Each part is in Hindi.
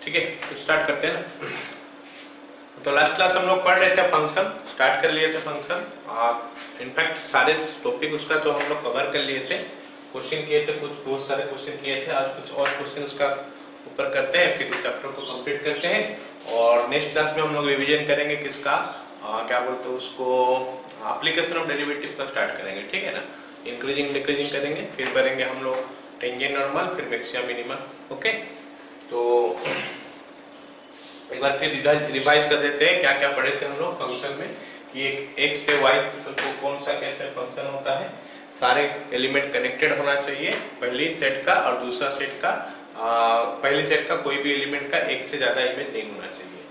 ठीक है, तो स्टार्ट करते हैं ना। तो लास्ट क्लास हम लोग पढ़ रहे थे फंक्शन, स्टार्ट कर लिए थे फंक्शन। इनफैक्ट सारे टॉपिक उसका तो हम लोग कवर कर लिए थे, क्वेश्चन किए थे, कुछ बहुत सारे क्वेश्चन किए थे। आज कुछ और क्वेश्चन उसका ऊपर करते हैं, फिर इस चैप्टर को कंप्लीट करते हैं और नेक्स्ट क्लास में हम लोग रिवीजन करेंगे किसका, क्या बोलते हैं उसको, एप्लीकेशन ऑफ डेरिवेटिव का स्टार्ट करेंगे। ठीक है ना, इंक्रीजिंग डिक्रीजिंग करेंगे, फिर करेंगे हम लोग टेंजेंट नॉर्मल, फिर मैक्सिमम मिनिमम। ओके, तो एक बार फिर रिवाइज कर देते हैं क्या क्या पढ़े थे हम लोग फंक्शन में, कि एक एक्स से वाई कौन सा कैसे फंक्शन होता है। सारे एलिमेंट कनेक्टेड होना चाहिए पहली सेट का, और दूसरा सेट का पहली सेट का कोई भी एलिमेंट का एक से ज्यादा इमेज नहीं होना चाहिए।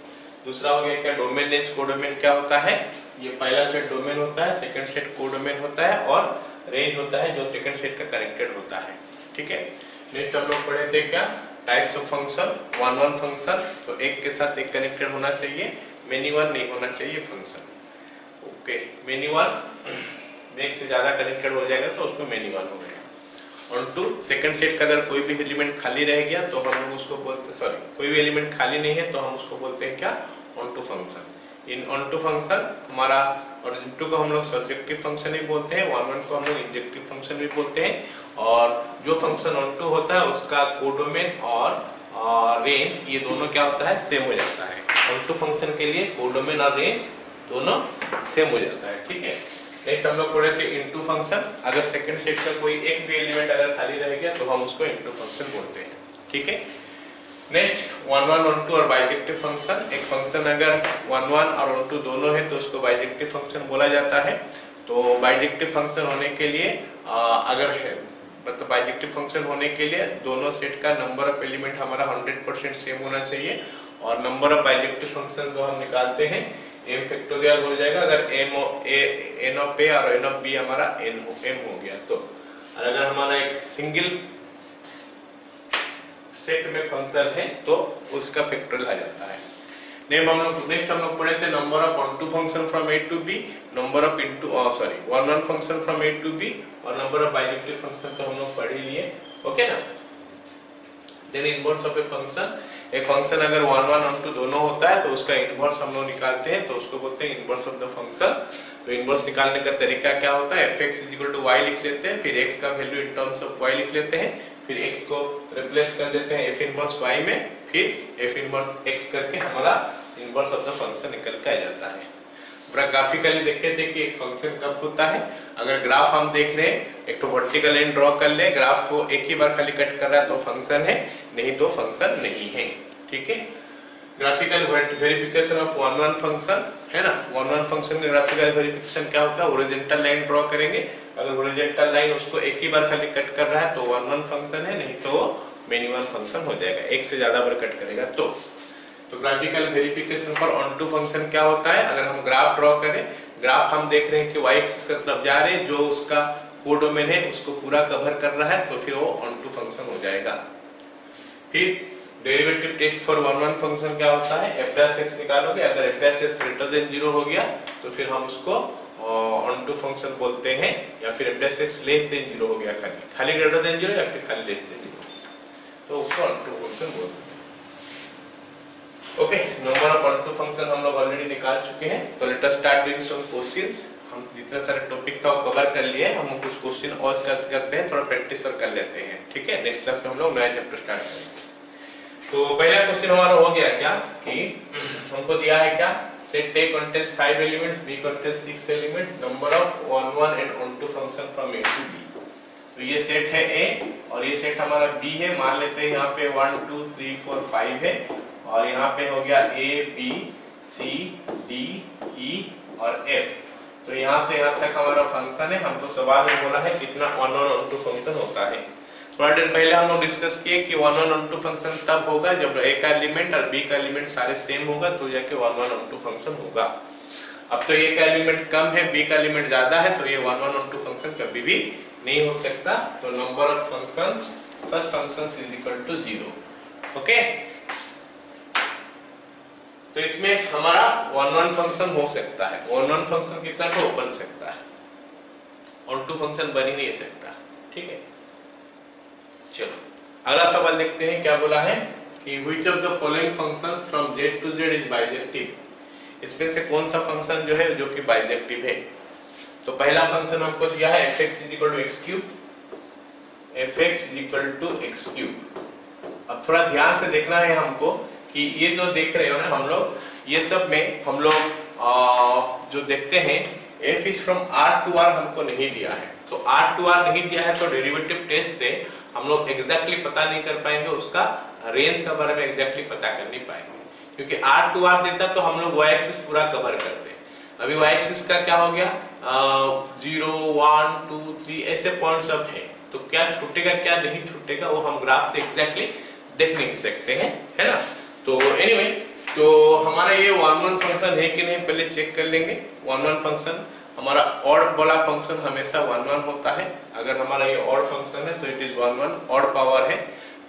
दूसरा हो गया क्या, डोमेन रेंज कोडोमेन क्या होता है। ये पहला सेट डोमेन होता है, सेकंड सेट कोडोमेन होता है, और रेंज होता है जो सेकंड सेट का कनेक्टेड होता है। ठीक है, नेक्स्ट हम लोग पढ़े थे क्या, types of function, one one function, तो एक के साथ एक कनेक्टेड होना चाहिए, मेनी वन नहीं होना चाहिए फंक्शन। ओके, मेनी वन एक से ज्यादा कनेक्टेड हो जाएगा तो उसको मेनी वन हो गया। ऑन टू सेकंड सेट का अगर कोई भी एलिमेंट खाली रह गया तो हम उसको बोलते, सॉरी कोई भी एलिमेंट खाली नहीं है तो हम उसको बोलते हैं क्या, ऑन टू फंक्शन। इन ऑन टू फंक्शन हमारा, और टू को हम लोग सब्जेक्टिव फंक्शन भी बोलते हैं, वन वन को हम लोग इंजेक्टिव फंक्शन भी बोलते हैं, और जो फंक्शन ऑन टू होता है उसका कोडोमेन और रेंज ये दोनों क्या होता है, सेम हो जाता है। ऑन टू फंक्शन के लिए कोडोमेन और रेंज दोनों सेम हो जाता है। ठीक है, नेक्स्ट हम लोग पढ़े थे इनटू फंक्शन। अगर सेकंड सेट का कोई एक भी एलिमेंट अगर खाली रह गया तो हम उसको इनटू फंक्शन बोलते हैं। ठीक है, next one one one two और बाइजेक्टिव फंक्शन। एक फंक्शन अगर वन वन और वन टू दोनों है तो उसको बाइजेक्टिव फंक्शन बोला जाता है। तो बाइजेक्टिव फंक्शन होने के लिए अगर है, मतलब बाइजेक्टिव फंक्शन होने के लिए दोनों सेट का नंबर ऑफ एलिमेंट हमारा 100% सेम होना चाहिए, और नंबर ऑफ बाइजेक्टिव फंक्शन जो हम निकालते हैं m फैक्टोरियल हो जाएगा अगर n ऑफ a और n ऑफ b हमारा m हो गया तो। और अगर हमारा एक सिंगल सेट में फंक्शन है तो उसका फैक्टोरियल आ जाता है। नेक्स्ट हम लोग पढ़े थे number of onto function from a to b, number of into one one function from a to b, और नंबर ऑफ बाइजेक्टिव फंक्शन तो हम लोग पढ़ ही लिए। ओके ना, then inverse of a function. एक फंक्शन अगर वन वन वन टू दोनों होता है तो उसका इनवर्स हम लोग निकालते हैं तो उसको बोलते हैं इनवर्स ऑफ द फंक्शन। तो इनवर्स निकालने का तरीका क्या होता है, fx = y लिख लेते हैं, फिर x का value in terms of y लिख लेते हैं, फिर x को रिप्लेस कर देते हैं f इनवर्स y में, फिर f इनवर्स x करके हमारा इनवर्स ऑफ द फंक्शन निकल के आ जाता है। पूरा ग्राफिकली देखे थे कि एक फंक्शन कब होता है, अगर ग्राफ हम देख रहे हैं, एक तो वर्टिकल लाइन ड्रॉ कर ले, ग्राफ को एक ही बार खाली कट कर रहा है तो फंक्शन है, नहीं तो फंक्शन नहीं है। ठीक है, graphical verification of one one function है ना। वन वन फंक्शन का ग्राफिकल वेरिफिकेशन क्या होता है, हॉरिजॉन्टल लाइन ड्रॉ करेंगे, अगर हॉरिजॉन्टल लाइन उसको एक ही बार खाली कट कर रहा है तो वन वन फंक्शन है, नहीं तो मेनी वन फंक्शन हो जाएगा, एक से ज्यादा बार कट करेगा तो। Graphical verification for onto function क्या होता है, अगर हम ग्राफ ड्रॉ करें, ग्राफ हम देख रहे हैं कि y एक्सिस की तरफ जा रहे हैं, जो उसका कोडोमेन है उसको पूरा कवर कर रहा है तो फिर वो ऑन टू फंक्शन हो जाएगा। फिर derivative test for one one function क्या होता है, f' निकालोगे, अगर f' ग्रेटर देन 0 हो गया तो फिर हम उसको ऑन टू फंक्शन बोलते हैं, या फिर f' लेस देन 0 हो गया, खाली ग्रेटर देन 0 या फिर खाली लेस देन 0 तो उसको ऑन टू फंक्शन बोलते हैं। Okay, number of onto function हम लोग ऑलरेडी निकाल चुके हैं, तो let us start doing some questions. हम जितने सारे टॉपिक था वो कवर कर लिए, हम कुछ क्वेश्चन और करते हैं, थोड़ा प्रैक्टिस कर लेते हैं। ठीक है, नेक्स्ट क्लास में हम लोग नया चैप्टर स्टार्ट करेंगे। तो पहला क्वेश्चन हमारा हो गया क्या, कि हमको दिया है क्या, set A contains 5 elements, B contains 6 elements, number of on one and on two function from A to B। तो ये सेट है A और ये सेट हमारा B है, मान लेते हैं यहाँ पे 1 2 3 4 5 है, और यहाँ पे हो गया A B C D E और F। तो यहाँ से यहाँ तक हमारा फंक्शन है। हमको सवाल में बोला है कितना on one onto function होता है। थोड़ा देर पहले हम लोग डिस्कस किए कि one one onto function तब होगा जब A का एलिमेंट और B का एलिमेंट सारे सेम होगा तो जाके one one onto function होगा। अब तो A का एलिमेंट कम है, B का एलिमेंट ज्यादा है, तो ये one one onto function कभी भी नहीं हो सकता। तो number of functions such functions is equal to 0। Okay, तो इसमें हमारा वन वन फंक्शन हो सकता है। वन वन फंक्शन कितना तो बन सकता है, ऑन टू फंक्शन बन ही नहीं सकता। ठीक है, चलो अगला सवाल देखते हैं क्या बोला है कि which of the following functions from z to z is bijective, इसमें से कौन सा फंक्शन जो है जो कि बाइजेक्टिव है। तो पहला फंक्शन हमको दिया है fx = x cube, fx = x cube. अब थोड़ा ध्यान से देखना है हमको कि ये जो देख रहे हो ना हम लोग, ये सब में हम लोग जो देखते हैं f is from r to r हमको नहीं दिया है, तो r to r नहीं दिया है तो डेरिवेटिव टेस्ट से हम लोग एग्जैक्टली पता नहीं कर पाएंगे, उसका रेंज का बारे में एग्जैक्टली पता कर नहीं पाएंगे, क्योंकि r to r देता तो हम लोग y एक्सिस पूरा कवर करते। अभी y एक्सिस का क्या हो गया, 0 1 2 3 ऐसे पॉइंट्स अब है, तो क्या छूटेगा क्या नहीं छूटेगा वो हम ग्राफ से एग्जैक्टली देख नहीं सकते हैं, है ना। तो एनीवे तो हमारा ये 1 1 फंक्शन है कि नहीं पहले चेक कर लेंगे। 1 1 फंक्शन हमारा ऑड वाला फंक्शन हमेशा 1 1 होता है, अगर हमारा ये ऑड फंक्शन है तो इट इज 1 1 ऑड पावर है,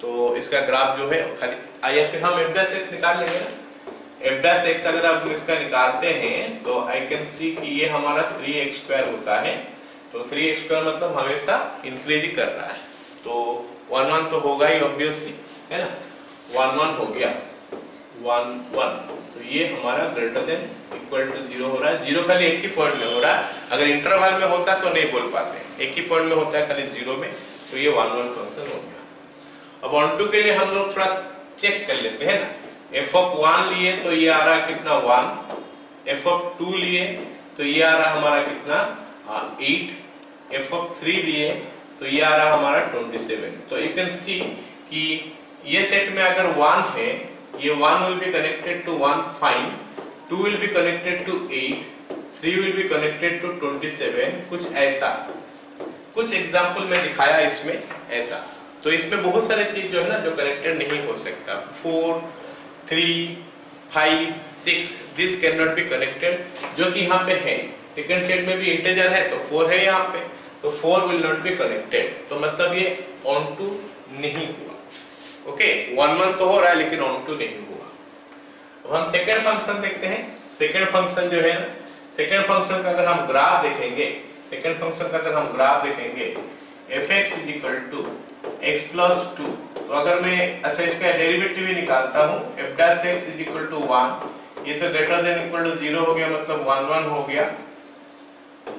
तो इसका ग्राफ जो है खाली या फिर हम f' निकाल लेंगे ना। f' अगर आप इसका निकालते हैं तो आई कैन सी कि ये हमारा 3x² होता है, तो 3x² मतलब हमेशा इंक्रीज ही कर रहा है, तो 1 1 तो होगा ही ऑब्वियसली, है ना। 1 1 हो गया 1 1, तो ये हमारा ग्रेटर देन इक्वल टू 0 हो रहा है। 0 खाली एक ही पॉइंट में हो रहा है, अगर इंटरवल में होता तो नहीं बोल पाते, एक ही पॉइंट में होता है खाली 0 में, तो ये 1 1 फंक्शन हो गया। अब ऑन टू के लिए हम लोग थोड़ा चेक कर लेते हैं ना। f(1) लिए तो ये आ रहा कितना 1, f(2) लिए तो ये आ रहा हमारा कितना 8, f(3) लिए तो ये आ रहा हमारा 27। तो यू कैन सी कि ये सेट में अगर 1 है, ये 1 will be connected to 1 fine, 2 will be connected to 8, 3 will be connected to 27, कुछ ऐसा, कुछ एग्जाम्पल में दिखाया इसमें ऐसा। तो इसमें बहुत सारे चीज जो है ना जो कनेक्टेड नहीं हो सकता, 4 3 5 6 this can not be connected, जो कि यहाँ पे है। सेकंड सेट में भी इंटीजर है तो 4 है यहाँ पे, तो 4 विल नॉट बी कनेक्टेड, तो मतलब ये ऑन टू नहीं हुआ। ओके 1 1 तो हो रहा है लेकिन ऑन टू नहीं हुआ। अब हम सेकंड फंक्शन देखते हैं। सेकंड फंक्शन जो है ना, सेकंड फंक्शन का अगर हम ग्राफ देखेंगे, सेकंड फंक्शन का अगर हम ग्राफ देखेंगे fx = x + 2, तो अगर मैं अच्छा इसका डेरिवेटिव ही निकालता हूँ f' = 1, ये तो ग्रेटर देन इक्वल टू 0 हो गया, मतलब 1 1 हो गया।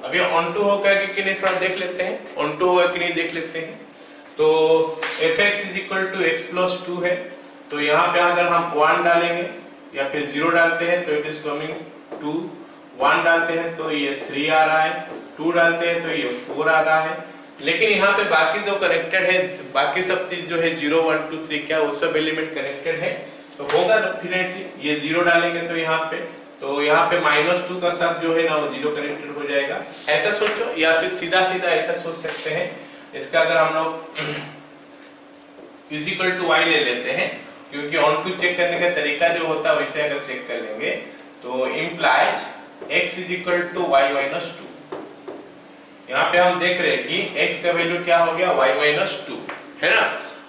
अब ये ऑन टू होगा कि नहीं थोड़ा देख लेते हैं, ऑन टू होगा कि नहीं देख लेते हैं। तो fx = x + 2 है, तो यहाँ पे अगर हम 1 डालेंगे या फिर 0 डालते हैं तो इट इज कमिंग 2, 1 डालते हैं तो ये 3 आ रहा है, 2 डालते हैं तो ये 4 आ रहा है। लेकिन यहाँ पे बाकी जो कनेक्टेड है, बाकी सब चीज जो है 0 1 2 3 क्या वो सब एलिमेंट कनेक्टेड है, तो होगा डेफिनेटली। ये 0 डालेंगे तो यहाँ पे -2 का साथ जो है ना वो 0 कनेक्टेड हो जाएगा, ऐसा सोचो। या फिर सीधा सीधा ऐसा सोच सकते हैं, इसका अगर हम लोग = y ले लेते हैं, क्योंकि ऑन टू चेक करने का तरीका जो होता है वैसे अगर चेक कर लेंगे तो इम्प्लाइज x = y - 2। यहाँ पे हम देख रहे हैं कि x का वैल्यू क्या हो गया y - 2, है ना।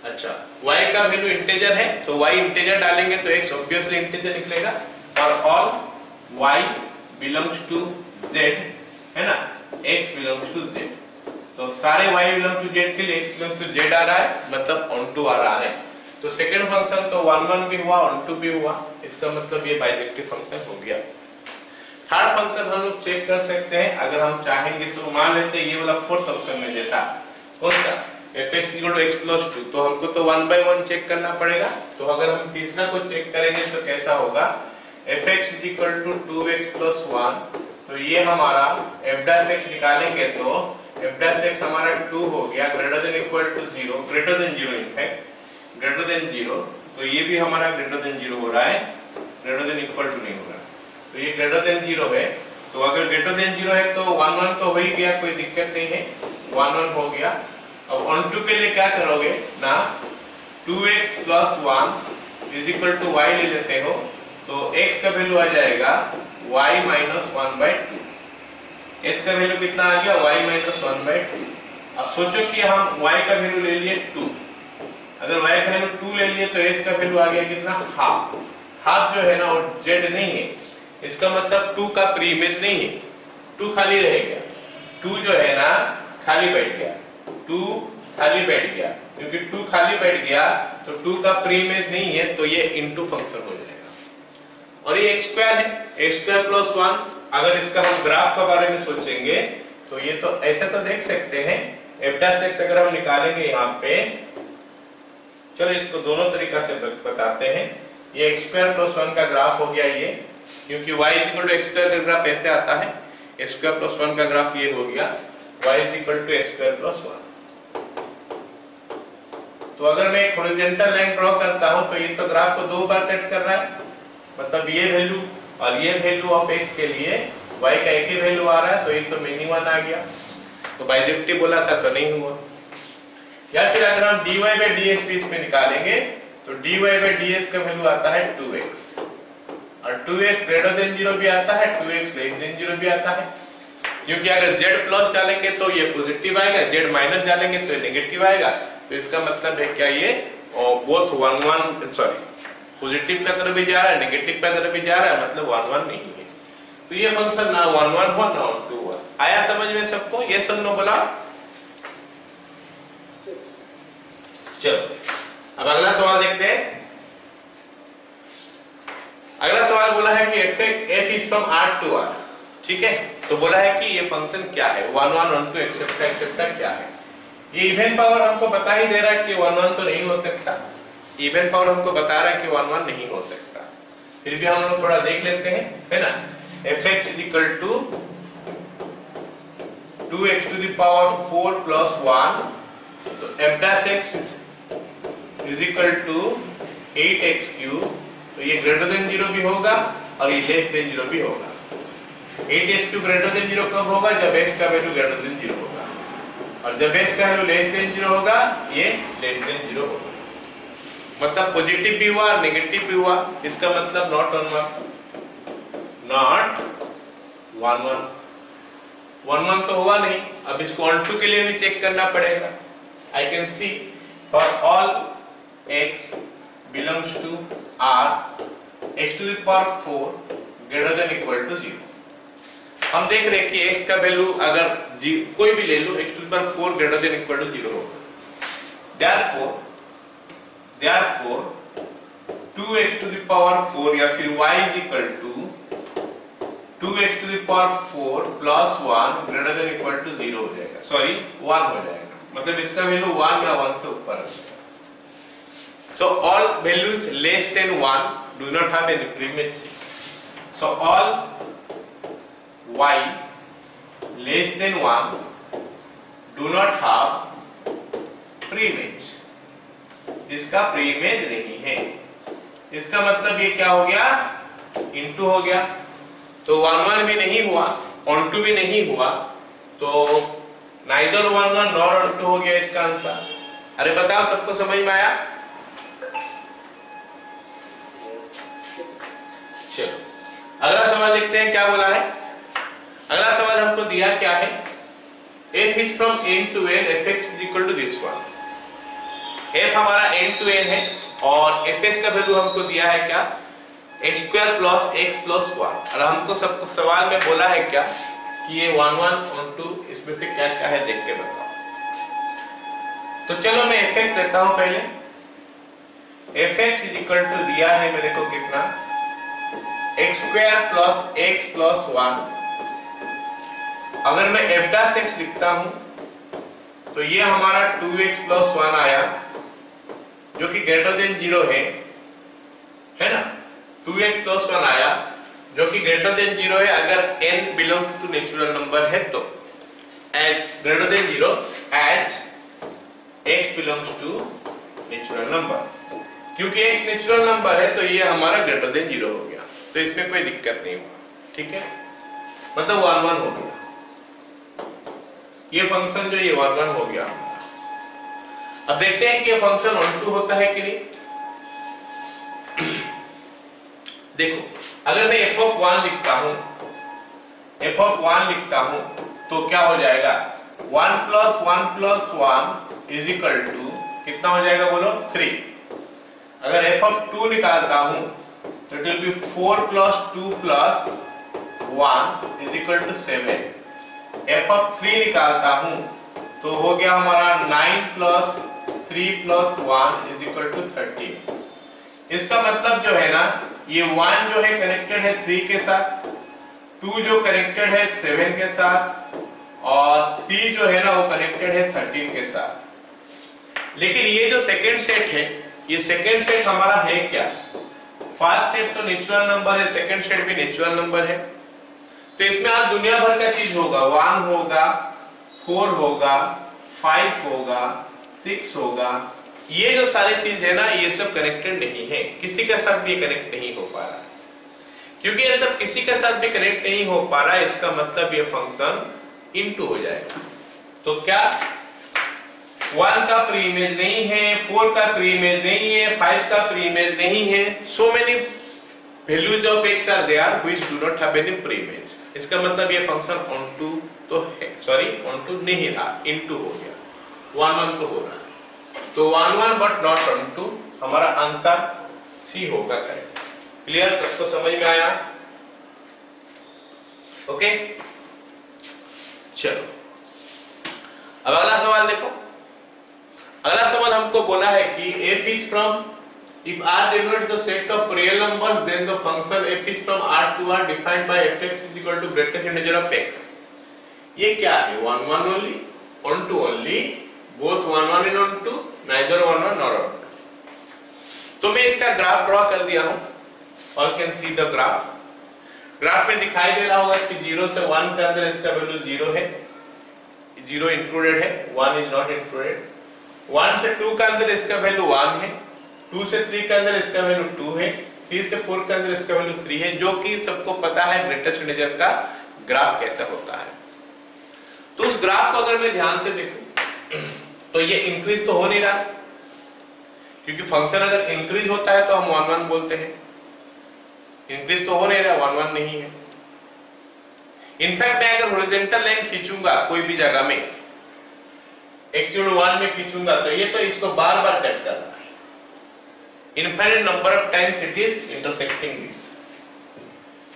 अच्छा y का वैल्यू इंटीजर है तो y इंटीजर डालेंगे तो x ऑब्वियसली इंटीजर निकलेगा, और all y belongs to z, है ना, x बिलोंग्स टू z, तो सारे y बिलोंग टू z के लिए x बिलोंग टू z आ रहा है, मतलब ऑन टू आ रहा है। तो सेकंड फंक्शन तो 1 1 भी हुआ, ऑन टू भी हुआ, इसका मतलब ये बाइजेक्टिव फंक्शन हो गया। थर्ड फंक्शन हम लोग चेक कर सकते हैं अगर हम चाहेंगे, तो मान लेते हैं ये वाला फोर्थ ऑप्शन में देता कौन सा fx = x + 2, तो हमको तो 1 by 1 चेक करना पड़ेगा। तो अगर हम तीसरा को चेक करेंगे तो कैसा होगा, fx = 2x + 1, तो ये हमारा f' निकालेंगे तो f' हमारा 2 हो गया, greater than equal to 0, greater than 0 in fact, greater than 0, तो ये भी हमारा ग्रेटर देन 0 हो रहा है, ग्रेटर देन इक्वल टू नहीं हो रहा, तो ये ग्रेटर देन 0 है। तो अगर ग्रेटर देन 0 है तो 1 1 तो हो ही गया, कोई दिक्कत नहीं है, 1 1 हो गया। अब ऑन टू के लिए क्या करोगे ना, 2x + 1 = y ले लेते हो, तो x का वैल्यू आ जाएगा y - 1/2, x का वैल्यू कितना आ गया y - 1/2। अब सोचो कि हम y का वैल्यू ले लिए 2, अगर y का वैल्यू 2 ले लिए तो x का वैल्यू आ गया कितना, हाफ। हाफ जो है ना वो z नहीं है, इसका मतलब 2 का प्री इमेज नहीं है, 2 खाली रहेगा, 2 जो है ना खाली बैठ गया, 2 खाली बैठ गया, क्योंकि 2 खाली बैठ गया तो 2 का प्री इमेज नहीं है तो ये इनटू फंक्शन हो जाएगा। और ये x स्क्वायर है, x स्क्वायर प्लस 1। अगर इसका हम ग्राफ के बारे में सोचेंगे तो ये तो ऐसे तो देख सकते हैं f डैश x अगर हम निकालेंगे यहाँ पे, चलो इसको दोनों तरीका से बताते हैं। ये x स्क्वायर प्लस 1 का ग्राफ हो गया ये, क्योंकि y equal to x square का ग्राफ ऐसे आता है, x स्क्वायर प्लस 1 का ग्राफ ये हो गया y equal to x square plus 1। तो अगर मैं एक हॉरिजॉन्टल लाइन ड्रॉ करता हूं तो ये तो ग्राफ को दो बार कट कर रहा है, मतलब ये वैल्यू और ये वैल्यू ऑफ x के लिए y का एक ही वैल्यू आ रहा है, तो ये तो मिनिमम आ गया। तो बाइजेक्टिव बोला था तो नहीं हुआ। या फिर अगर हम dy by dx भी इसमें निकालेंगे तो dy by dx का वैल्यू आता है 2x, और 2x ग्रेटर देन 0 भी आता है, 2x लेस देन 0 भी आता है। क्योंकि अगर z प्लस डालेंगे तो ये पॉजिटिव आएगा, z माइनस डालेंगे तो ये नेगेटिव आएगा। तो इसका मतलब है क्या, ये बोथ 1 1 सॉरी पॉजिटिव का तरफ भी जा रहा है, नेगेटिव का तरफ भी जा रहा है, मतलब 1 1 नहीं है। तो ये फंक्शन ना 1 1 हुआ ना 2 हुआ। आया समझ में सबको? ये सब नो बोला। चलो अब अगला सवाल देखते हैं। अगला सवाल बोला है कि f is from R to R, ठीक है। तो बोला है कि ये फंक्शन क्या है, 1 1 1 2 एक्सेट्रा क्या है। ये इवन पावर हमको बता ही दे रहा है कि 1 1 तो नहीं हो सकता, इवन पावर हमको बता रहा है कि 1 1 नहीं हो सकता। फिर भी हम लोग थोड़ा देख लेते हैं, है ना। fx is equal to 2x to the power 4 plus 1, तो f dash x is equal to 8x cube, तो ये ग्रेटर देन 0 भी होगा और ये लेस देन 0 भी होगा। 8x cube ग्रेटर देन 0 कब होगा, जब x का वैल्यू ग्रेटर देन 0 होगा, और जब x का वैल्यू लेस देन 0 होगा, ये लेस देन 0 होगा। मतलब पॉजिटिव भी हुआ नेगेटिव भी हुआ, इसका मतलब नॉट 1 1 तो हुआ नहीं। अब इसको ऑन टू के लिए भी चेक करना पड़ेगा। I can see for all x belongs to R, x to the power 4 greater than equal to 0। हम देख रहे हैं कि x का वैल्यू अगर कोई भी ले लो, x to the power 4 greater than equal to 0 होगा। therefore 2x to the power 4 या फिर y is equal to 2x to the power 4 plus 1 greater than equal to 0 हो जाएगा, सॉरी 1 हो जाएगा। मतलब इसका वैल्यू 1 या 1 से ऊपर है। So all values less than 1 do not have any pre-image. So all y less than 1 do not have pre-image. इसका pre-image नहीं है। इसका मतलब ये क्या हो गया, इनटू हो गया। तो 1 1 भी नहीं हुआ, ऑन टू भी नहीं हुआ, तो neither 1 1 nor on 2 हो गया इसका आंसर। अरे बताओ सबको समझ में आया? चलो अगला सवाल देखते हैं क्या बोला है। अगला सवाल हमको दिया क्या है, f is from n to n fx is equal to this one। f हमारा n to n है और fx का वैल्यू हमको दिया है क्या, x square plus x plus 1। और हमको सब सवाल में बोला है क्या कि ये 1 1 और 2 इसमें से क्या क्या है देख के बताओ। तो चलो मैं fx लेता हूं पहले। fx is equal to दिया है मेरे को कितना, x square plus x plus 1। अगर मैं f डैश x लिखता हूं तो ये हमारा 2x प्लस 1 आया जो कि ग्रेटर देन 0 है ना। 2x प्लस 1 आया जो कि ग्रेटर देन 0 है अगर n belong to natural number है तो, as greater than 0 as x belongs to natural number. क्योंकि x नेचुरल नंबर है तो ये हमारा ग्रेटर देन 0 हो गया, तो इसमें कोई दिक्कत नहीं हुआ, ठीक है। मतलब 1 1 हो गया ये फंक्शन, जो ये 1 1 हो गया। अब देखते हैं कि ये फंक्शन ऑन टू होता है कि नहीं। देखो अगर मैं f of 1 लिखता हूं तो क्या हो जाएगा, 1 plus 1 plus 1 is equal to कितना हो जाएगा बोलो, 3। अगर f of 2 निकालता हूं तो it will be 4 plus 2 plus 1 is equal to 7। f of 3 निकालता हूं तो हो गया हमारा 9 plus 3 plus 1 is equal to 13। इसका मतलब जो है ना, ये 1 जो है कनेक्टेड है 3 के साथ, 2 जो कनेक्टेड है 7 के साथ, और 3 जो है ना वो कनेक्टेड है 13 के साथ। लेकिन ये जो सेकंड सेट है, ये सेकंड सेट हमारा है क्या? फर्स्ट सेट तो नेचुरल नंबर है, सेकंड सेट भी नेचुरल नंबर है। तो इसमें आज दुनिया भर का चीज होगा, 1 होगा, 4 होगा, 5 होगा, 6 होगा। ये जो सारी चीज है ना, ये सब कनेक्टेड नहीं है, किसी के साथ भी कनेक्ट नहीं हो पा रहा। क्योंकि ये सब किसी के साथ भी कनेक्ट नहीं हो पा रहा, इसका मतलब ये फंक्शन इनटू हो जाएगा। तो क्या 1 का प्री इमेज नहीं है, 4 का प्री इमेज नहीं है, 5 का प्री इमेज नहीं है। So many values of x are there which do not have any pre-image। इसका मतलब ये फंक्शन onto तो है, सॉरी onto नहीं रहा, into हो गया। 1 1 तो हो रहा है, तो 1 1 but not onto, हमारा आंसर सी होगा करेक्ट। क्लियर? सबको समझ में आया? ओके, चलो अब अगला सवाल देखो। अगला सवाल हमको बोला है कि f is from, if R denotes the set of real numbers, then the function f is from R to R defined by fx is equal to greatest integer of x। ये क्या है? 1 1 only, onto only, both 1 1 and onto, neither 1 1 nor onto। तो मैं इसका ग्राफ ड्रॉ कर दिया हूं, और can see the graph. Graph में दिखाई दे रहा होगा कि 0 से 1 के अंदर इसका वैल्यू 0 है, 0 इंक्लूडेड है, 1 इज नॉट इंक्लूडेड। 1 से 2 के अंदर इसका वैल्यू 1 है, 2 से 3 के अंदर इसका वैल्यू 2 है, 3 से 4 के अंदर इसका वैल्यू 3 है, जो कि सबको पता है ग्रेटेस्ट इंटीजर का ग्राफ कैसा होता है। तो उस ग्राफ को अगर मैं ध्यान से देखूं तो ये इंक्रीज तो हो नहीं रहा, क्योंकि फंक्शन अगर इंक्रीज होता है तो हम 1 1 बोलते हैं। इंक्रीज तो हो नहीं रहा, 1 1 नहीं है। इनफैक्ट मैं अगर हॉरिजॉन्टल लाइन खींचूंगा कोई भी जगह में, x 1 में खींचूंगा, तो ये तो इसको बार बार कट कर रहा है। Infinite number of times it is intersecting this.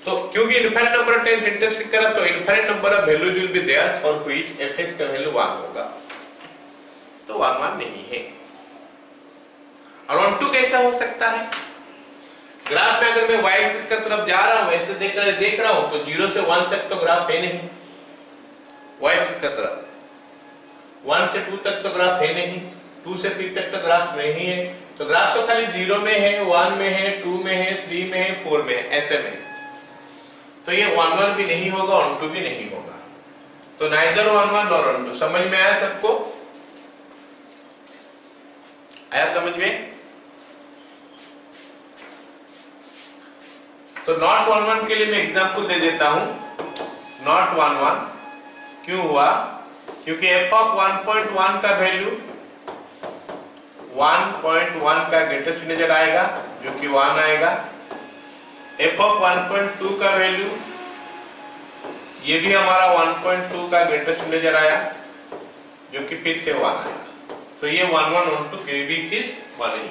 तो क्योंकि infinite number of times intersect करा, तो infinite number of values will be there for which fx का वैल्यू 1 होगा। तो 1 1 नहीं है। और onto कैसा हो सकता है? ग्राफ में अगर मैं y एक्सिस की तरफ जा रहा हूं, ऐसे देख रहा हूं, तो 0 से 1 तक तो ग्राफ है नहीं, y एक्सिस की तरफ। 1 से 2 तक तो ग्राफ है नहीं, 2 से 3 तक तो ग्राफ नहीं है। तो ग्राफ तो खाली 0 में है, 1 में है, 2 में है, 3 में है, 4 में है, ऐसे में। तो ये 1 1 भी नहीं होगा, onto भी नहीं होगा। तो neither 1 1 nor onto। समझ में आया सबको? आया समझ में? तो नॉट 1 1 के लिए मैं एग्जांपल दे देता हूं। नॉट 1 1 क्यों हुआ? क्योंकि f ऑफ 1.1 का वैल्यू 1.1 का ग्रेटेस्ट इंटीजर आएगा, जो कि 1 आएगा। f ऑफ 1.2 का वैल्यू, ये भी हमारा 1.2 का ग्रेटेस्ट इंटीजर आया, जो कि फिर से 1 आएगा। सो ये 1 1 onto के भी चीज 1 ही।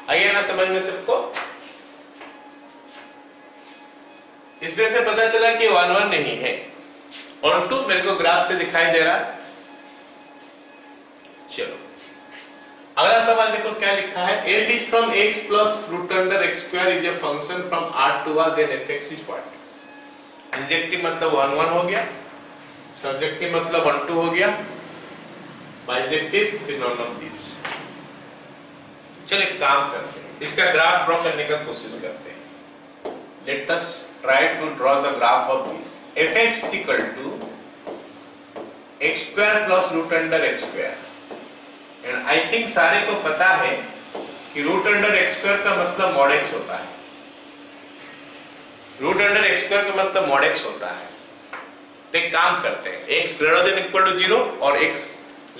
आइए ना समझ में सबको? इसमें से पता चला कि 1 1 नहीं है, onto मेरे को ग्राफ से दिखाई दे रहा है। चलो अगला सवाल देखो क्या लिखा है। f is from x plus root under x square is a function from R to R, then fx is what? Injective मतलब 1 1 हो गया, सब्जेक्टिव मतलब onto हो गया, बाइजेक्टिव फिर नॉन ऑफ दिस। चलो एक काम करते हैं, इसका ग्राफ ड्रॉ करने का कोशिश करते हैं। Let us try to draw the graph of this। fx is equal to x square plus root under x square। And I think सारे को पता है कि root under x square का मतलब mod x होता है। root under x square का मतलब mod x होता है। तो एक काम करते हैं, x greater than equal to 0 और x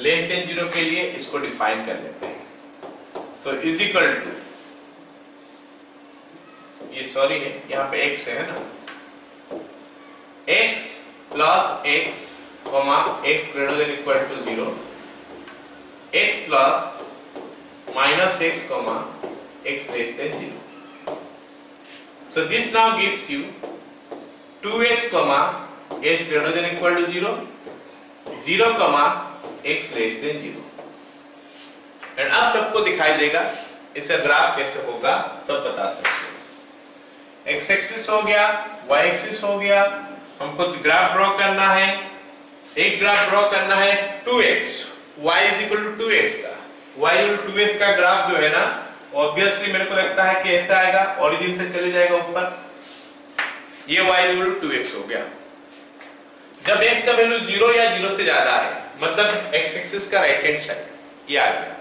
less than 0 के लिए इसको डिफाइन कर लेते हैं। So is equal to, ये सॉरी है, यहाँ पे x है ना, x plus x, x greater than equal to 0, x plus minus x, x less than 0. So this now gives you 2x, x greater than equal to 0, 0, x less than 0. And अब सबको दिखाई देगा इसका ग्राफ कैसे होगा सब बता सकते हैं। एक्स एक्सिस हो गया, वाई एक्सिस हो गया, हमको ग्राफ ड्रॉ करना है, एक ग्राफ ड्रॉ करना है 2x y = 2x का, y = 2x का ग्राफ जो है ना ऑब्वियसली मेरे को लगता है कि ऐसा आएगा, ओरिजिन से चले जाएगा ऊपर, ये y = 2x हो गया। जब x का वैल्यू 0 या 0 से ज्यादा है मतलब x एक्सिस का राइट हैंड साइड ये आ गया,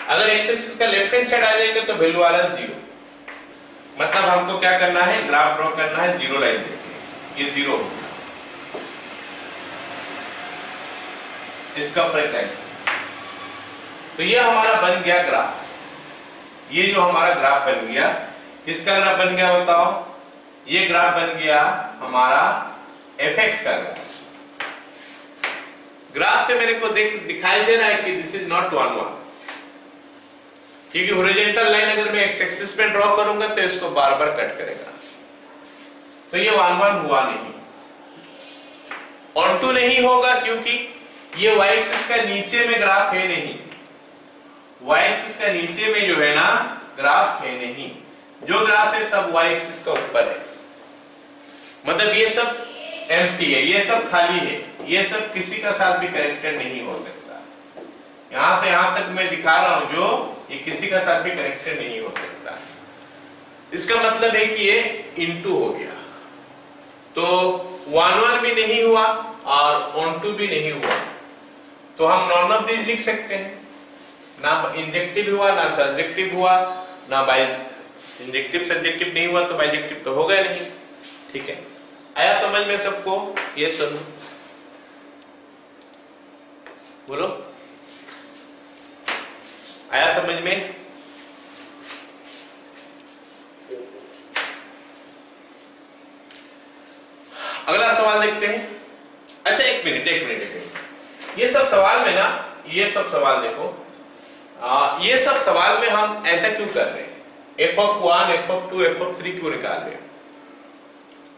अगर x एक्सिस का लेफ्ट हैंड साइड आ जाएगा तो वैल्यू आ रहा है 0, मतलब हमको क्या करना है ग्राफ ड्रॉ करना है 0 लाइन लेके, ये 0 हो गया, इसका ऊपर लाइन, तो ये हमारा बन गया ग्राफ। ये जो हमारा ग्राफ बन गया, किसका ग्राफ बन गया बताओ, ये ग्राफ बन गया हमारा fx का ग्राफ। ग्राफ से मेरे को दिखाई दे रहा है कि दिस इज नॉट 1 1, क्योंकि हॉरिजॉन्टल लाइन अगर मैं एक्स एक्सिस पे ड्रॉ करूंगा तो इसको बार बार कट करेगा, तो ये 1 1 हुआ नहीं, ऑन टू नहीं होगा क्योंकि ये y एक्सिस का नीचे में ग्राफ है नहीं, y एक्सिस का नीचे में जो है ना ग्राफ है नहीं, जो ग्राफ है सब y एक्सिस का ऊपर है, मतलब ये सब एम्प्टी है, ये सब खाली है, ये सब किसी का साथ भी कनेक्टेड नहीं हो सकता, यहां से यहां तक मैं दिखा रहा हूं जो ये किसी का साथ भी कनेक्टेड नहीं हो सकता। इसका मतलब है कि ये इनटू हो गया, तो 1 1 भी नहीं हुआ और ऑन टू भी नहीं हुआ, तो हम नॉन ऑफ दिस लिख सकते हैं, ना इंजेक्टिव हुआ ना सब्जेक्टिव हुआ, ना बाई इंजेक्टिव सब्जेक्टिव नहीं हुआ तो बाइजेक्टिव तो होगा नहीं। ठीक है, आया समझ में सबको? ये सब बोलो, आया समझ में? अगला सवाल देखते हैं। अच्छा एक मिनट, ये सब सवाल में ना, ये सब सवाल देखो, ये सब सवाल में हम ऐसा क्यों कर रहे हैं, f(1), f(2), f(3) क्यों निकाल रहे हैं?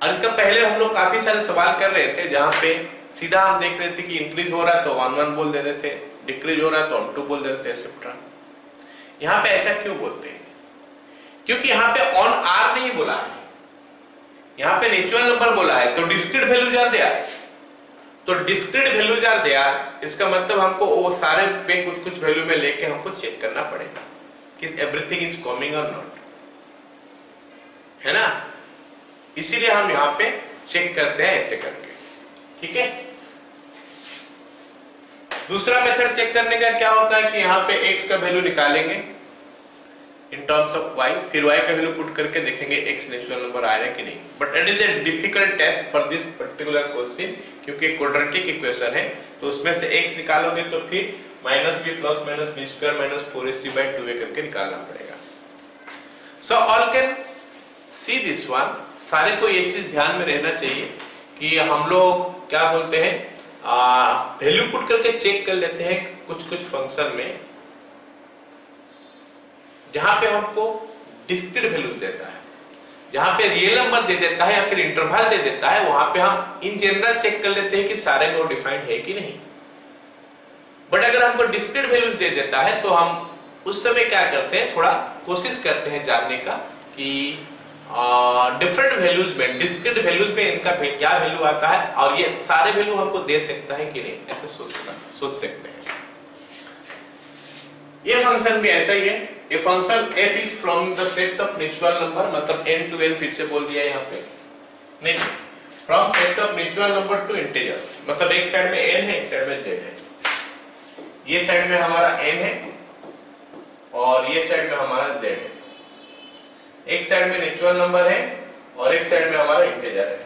और इसका पहले हम लोग काफी सारे सवाल कर रहे थे जहां पे सीधा हम देख रहे थे कि इंक्रीज हो रहा है तो 1 1 बोल दे रहे थे, डिक्रीज हो रहा है तो 2 बोल दे रहे थे, एक्सेट्रा। यहाँ पे ऐसा क्यों बोलते हैं? क्योंकि यहाँ पे ऑन आर नहीं बोला है, यहाँ पे नेचुरल नंबर बोला है, तो डिस्क्रीट वैल्यूज आर देयर, तो डिस्क्रीट वैल्यूज आर देयर, इसका मतलब हमको वो सारे पे कुछ कुछ वैल्यू में लेके हमको चेक करना पड़ेगा कि एवरीथिंग इज कमिंग और नॉट, है ना? इसीलिए हम यहाँ पे चेक करते हैं ऐसे करके। ठीक है, दूसरा मेथड चेक करने का क्या होता है कि यहाँ पे x का वैल्यू निकालेंगे इन टर्म्स ऑफ y, फिर y का वैल्यू पुट करके देखेंगे x नेचुरल नंबर आ रहा है कि नहीं। But it is a difficult test for this particular question, क्योंकि क्वाड्रेटिक इक्वेशन है, तो उसमें से x निकालोगे तो फिर -b + -b² - 4ac/2a करके निकालना पड़ेगा। So all can see this one, सारे को ये चीज ध्यान में रहना चाहिए कि हम लोग क्या बोलते हैं, वैल्यू पुट करके चेक कर लेते हैं कुछ कुछ फंक्शन में जहां पे हमको डिस्क्रीट वैल्यूज देता है, जहां पे रियल नंबर दे देता है या फिर इंटरवल दे देता है, वहां पे हम इन जनरल चेक कर लेते हैं कि सारे में वो डिफाइंड है कि नहीं। बट अगर हमको डिस्क्रीट वैल्यूज दे देता है तो हम उस समय क्या करते हैं, थोड़ा कोशिश करते हैं जानने का कि डिफरेंट वैल्यूज में, डिस्क्रीट वैल्यूज में इनका क्या वैल्यू आता है और ये सारे वैल्यू हमको दे सकता है कि नहीं, ऐसे सोच सकते हैं। ये फंक्शन भी ऐसा ही है, ये function f is from the set of natural number, मतलब n to n फिर से बोल दिया यहाँ पे, नहीं, from set of natural number two integers, मतलब एक साइड में n है एक साइड में z है, ये साइड में हमारा n है और ये साइड में हमारा z है, एक साइड में नेचुरल नंबर है और एक साइड में हमारा इंटीजर है,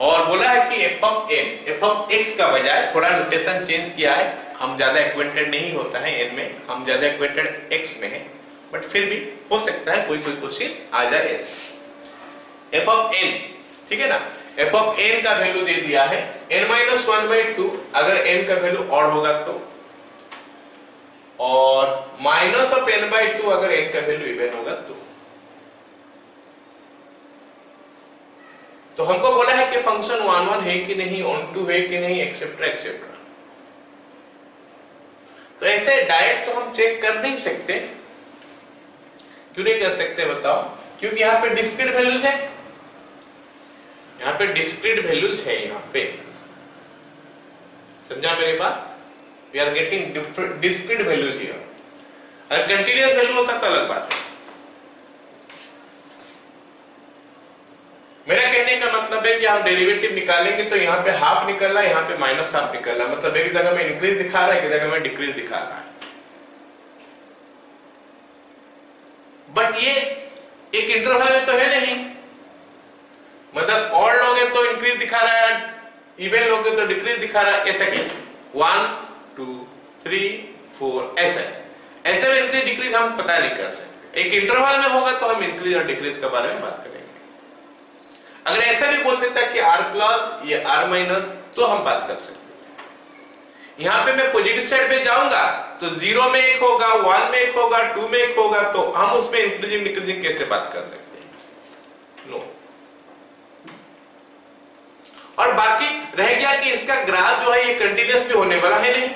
और बोला है कि f of n, f of x का बजाय थोड़ा नोटेशन चेंज किया है, हम ज्यादा एक्वेंटेड नहीं होता है n में, हम ज्यादा एक्वेंटेड x में है, बट फिर भी हो सकता है कोई कोई क्वेश्चन आ जाए ऐसे। f ऑफ n, ठीक है ना, f ऑफ n का वैल्यू दे दिया है n-1/2, अगर n का वैल्यू ऑड होगा तो, और -n/2 अगर n का वैल्यू इवन होगा तो हमको बोला है कि फंक्शन 1 1 है कि नहीं, ऑन टू है कि नहीं, एक्सेट्रा एक्सेट्रा। तो ऐसे डायरेक्ट तो हम चेक कर नहीं सकते। क्यों नहीं कर सकते बताओ? क्योंकि यहाँ पे डिस्क्रीट वैल्यूज है, यहाँ पे डिस्क्रीट वैल्यूज है, यहाँ पे समझा मेरी बात? We are getting discrete values here. अगर कंटीन्यूअस वैल्यू होता तो अलग बात है। मेरा कहने का मतलब है कि हम डेरिवेटिव निकालेंगे तो यहाँ पे हाफ निकलना है, यहाँ पे माइनस हाफ निकलना है। मतलब एक जगह में इंक्रीज दिखा रहा है, एक जगह में डिक्रीज दिखा रहा है। बट ये एक इंटरवल में तो है नहीं, मतलब ऑड लोगे तो इंक्रीज दिखा रहा है, इवन लोगे तो डिक्रीज दिखा रहा है। ऐसा कैसे? 1 2 3 4 ऐसे में इंक्रीज डिक्रीज हम पता नहीं कर सकते। एक इंटरवल में होगा तो हम इंक्रीज और डिक्रीज के बारे में बात करेंगे। अगर ऐसा भी बोल देता कि r प्लस या r माइनस तो हम बात कर सकते हैं। यहाँ पे मैं पॉजिटिव साइड पे जाऊंगा तो 0 में एक होगा, 1 में एक होगा, 2 में एक होगा, तो हम उसमें इंक्रीजिंग डिक्रीजिंग कैसे बात कर सकते हैं? नो। और बाकी रह गया कि इसका ग्राफ जो है ये कंटिन्यूअस भी होने वाला है नहीं।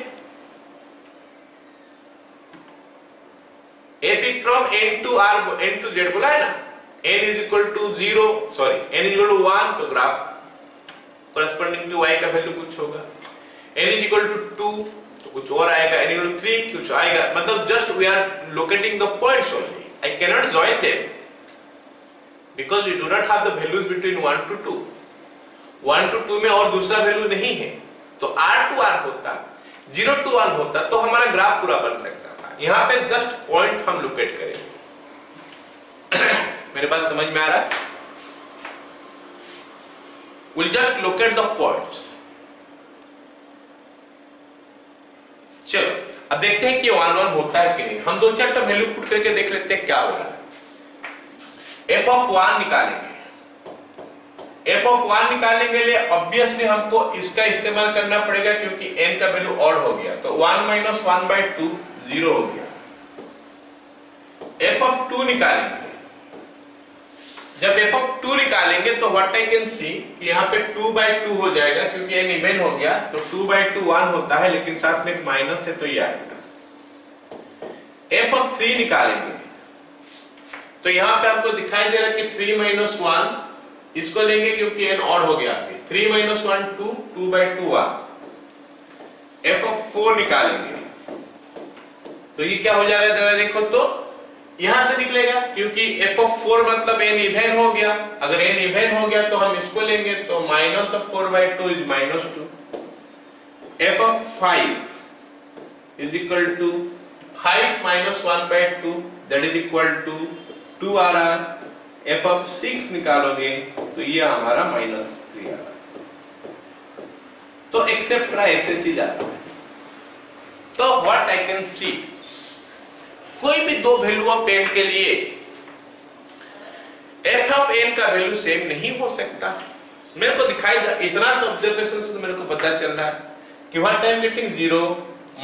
f is from n to r, n to z बोला है ना, n is equal to 0, sorry n is equal to 1 तो ग्राफ corresponding to y का वैल्यू कुछ होगा, n is equal to 2 तो कुछ और आएगा, n is equal to 3 कुछ आएगा। मतलब just we are locating the points only. I cannot join them because we do not have the values between 1 to 2. 1 to 2 में और दूसरा वैल्यू नहीं है, तो r to r होता, 0 to 1 होता तो हमारा ग्राफ पूरा बन सकता था। यहाँ पे जस्ट पॉइंट हम लोकेट करेंगे। मेरे बात समझ में आ रहा है? We'll just locate the points. चलो अब देखते हैं कि 1 1 होता है कि नहीं। हम दो चार तो वैल्यू पुट करके देख लेते हैं क्या हो रहा है। f of 1 निकालेंगे। f of 1 निकालने के लिए ऑब्वियसली हमको इसका इस्तेमाल करना पड़ेगा क्योंकि n का वैल्यू ऑड हो गया, तो 1 minus 1/2 0 हो गया। f of 2 निकालेंगे। जब f of 2 निकालेंगे तो व्हाट आई कैन सी कि यहाँ पे 2/2 हो जाएगा क्योंकि n इवन हो गया, तो 2/2 1 होता है, लेकिन साथ में एक माइनस है तो ये आएगा। f of 3 निकालेंगे तो यहाँ पे आपको दिखाई दे रहा है कि 3 minus 1 इसको लेंगे क्योंकि n ऑड हो गया। 3 minus 1 2, 2/2 1। f of 4 निकालेंगे तो ये क्या हो जाएगा जरा देखो तो, यहां से निकलेगा क्योंकि f of 4 मतलब n इवन हो गया। अगर n इवन हो गया तो हम इसको लेंगे तो minus of 4/2 is -2। f of 5 is equal to 5 minus 1/2 that is equal to 2rr। f of 6 निकालोगे तो ये हमारा -3 आ रहा है। तो एक्सेप्ट्रा ऐसे चीज आता है। तो व्हाट आई कैन सी, कोई भी दो वैल्यू ऑफ n के लिए f ऑफ n का वैल्यू सेम नहीं हो सकता। मेरे को दिखाई दे, इतना सा ऑब्जर्वेशन से मेरे को पता चल रहा है कि व्हाट आई एम गेटिंग 0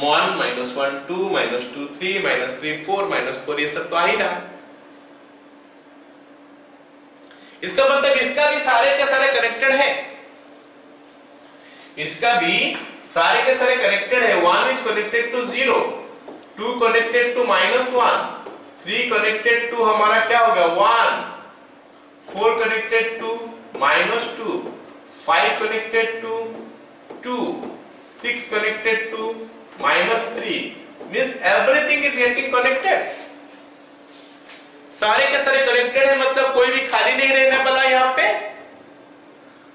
1 -1 2 -2 3 -3 4 -4 ये सब तो आ ही रहा है। इसका मतलब इसका भी सारे के सारे कनेक्टेड है, इसका भी सारे के सारे कनेक्टेड है। 1 is connected to 0, 2 connected to -1, 3 connected to हमारा क्या होगा 1, 4 connected to -2, 5 connected to 2, 6 connected to -3, means everything is getting connected। सारे के सारे कनेक्टेड है, मतलब कोई भी खाली नहीं रहने वाला यहाँ पे,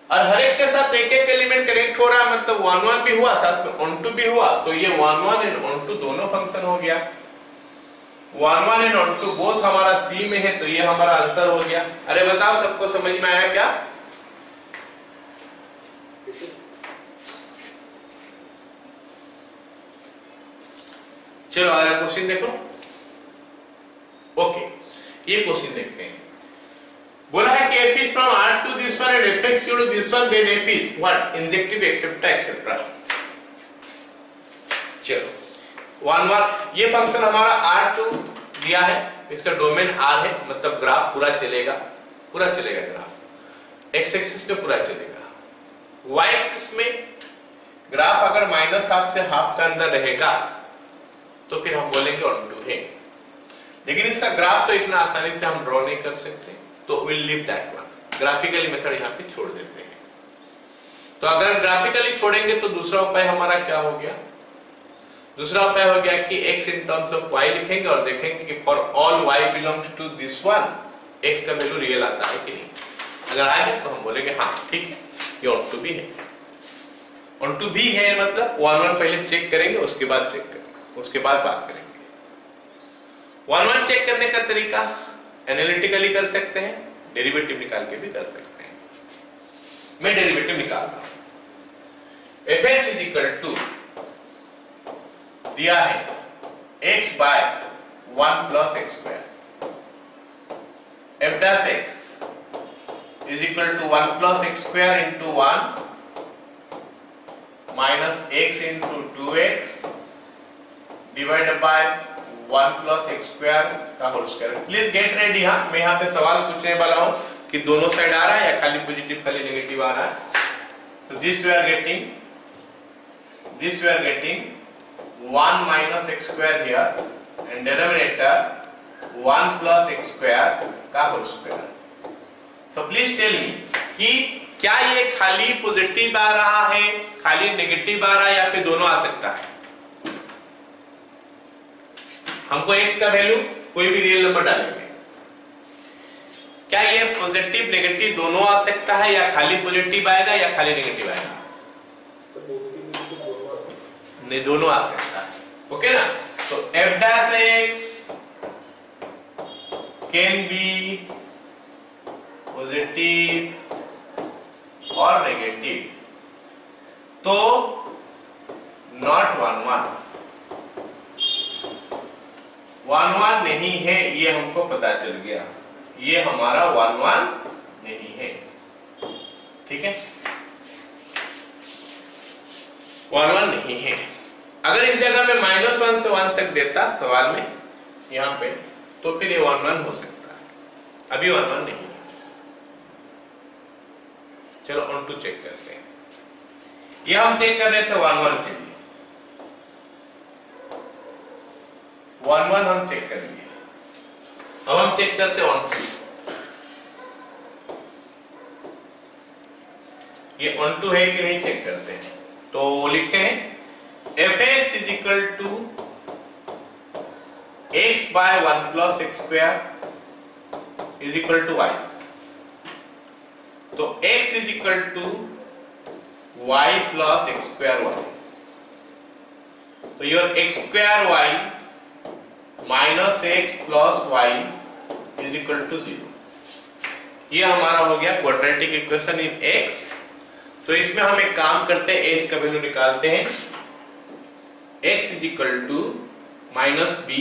और हर एक के साथ एक एक एलिमेंट कनेक्ट हो रहा है। मतलब 1 1 भी हुआ, साथ में on2 भी हुआ, तो ये 1 1 एंड on2 दोनों फंक्शन हो गया। 1 1 एंड on2 बोथ हमारा C में है, तो ये हमारा आंसर हो गया। अरे बताओ सबको समझ में आया क्या? चलो अगला क्वेश्चन देखो। ओके, ये क्वेश्चन देखते हैं। बोला है कि f is from r to this one and fx to this one, then f is what? Injective etc. चलो 1 1 ये फंक्शन हमारा r2 दिया है, इसका डोमेन r है, मतलब ग्राफ पूरा चलेगा ग्राफ x एक्सिस पे पूरा चलेगा। y एक्सिस में ग्राफ अगर -1/2 से हाफ का अंदर रहेगा तो फिर हम बोलेंगे ऑन टू है। लेकिन इसका ग्राफ तो इतना आसानी से हम ड्रॉ नहीं कर सकते, तो will leave that one, graphically method यहाँ पे छोड़ देते हैं। तो अगर ग्राफिकली छोड़ेंगे तो दूसरा उपाय हमारा क्या हो गया, दूसरा उपाय हो गया कि x in terms of y लिखेंगे और देखेंगे कि for all y belongs to this one x का वैल्यू रियल आता है कि नहीं। अगर आ गया तो हम बोलेंगे हाँ ठीक है, ये ऑन टू बी है। ऑन टू बी है मतलब 1 1 पहले चेक करेंगे, उसके बाद चेक करेंगे, उसके बाद बात करेंगे। 1 1 चेक करने का तरीका एनालिटिकली कर सकते हैं, डेरिवेटिव निकाल के भी कर सकते हैं। मैं डेरिवेटिव निकाल रहा हूं। fx इज इक्वल टू दिया है x by 1 plus x square, f dash x is equal to 1 plus x square into 1 minus x into 2x divided by 1 plus x square का whole square. Please get ready. हाँ, मैं यहाँ पे सवाल पूछने वाला हूँ कि दोनों साइड आ रहा है या खाली पॉजिटिव खाली नेगेटिव आ रहा है। So this we are getting 1 minus x square here and denominator 1 plus x square का whole square। So please tell me कि क्या ये खाली पॉजिटिव आ रहा है, खाली नेगेटिव आ रहा है या फिर दोनों आ सकता है। हमको x का वैल्यू कोई भी रियल नंबर डालेंगे, क्या ये पॉजिटिव नेगेटिव दोनों आ सकता है या खाली पॉजिटिव आएगा या खाली नेगेटिव आएगा। नहीं, दोनों आ सकता है। ओके ना। तो f dash x can be positive और नेगेटिव, तो नॉट 1 1 नहीं है, ये हमको पता चल गया, ये हमारा 1 नहीं है। ठीक है, 1 नहीं है। अगर इस जगह में -1 से 1 तक देता सवाल में यहाँ पे, तो फिर ये 1 1 हो सकता है। अभी 1 1 नहीं है। चलो ऑन टू चेक करते हैं। ये हम चेक कर रहे थे 1 1 के लिए, 1 1 हम चेक कर लिए। अब हम चेक करते हैं ऑन टू। ये ऑन टू है कि नहीं चेक करते हैं। तो लिखते हैं fx is equal to x by 1 plus x square is equal to y। तो x is equal to y plus x square y। तो your x square y minus x plus y is equal to 0। ये हमारा हो गया क्वाड्रेटिक इक्वेशन इन x। तो इसमें हम एक काम करते हैं, x का वैल्यू निकालते हैं। x is equal to minus b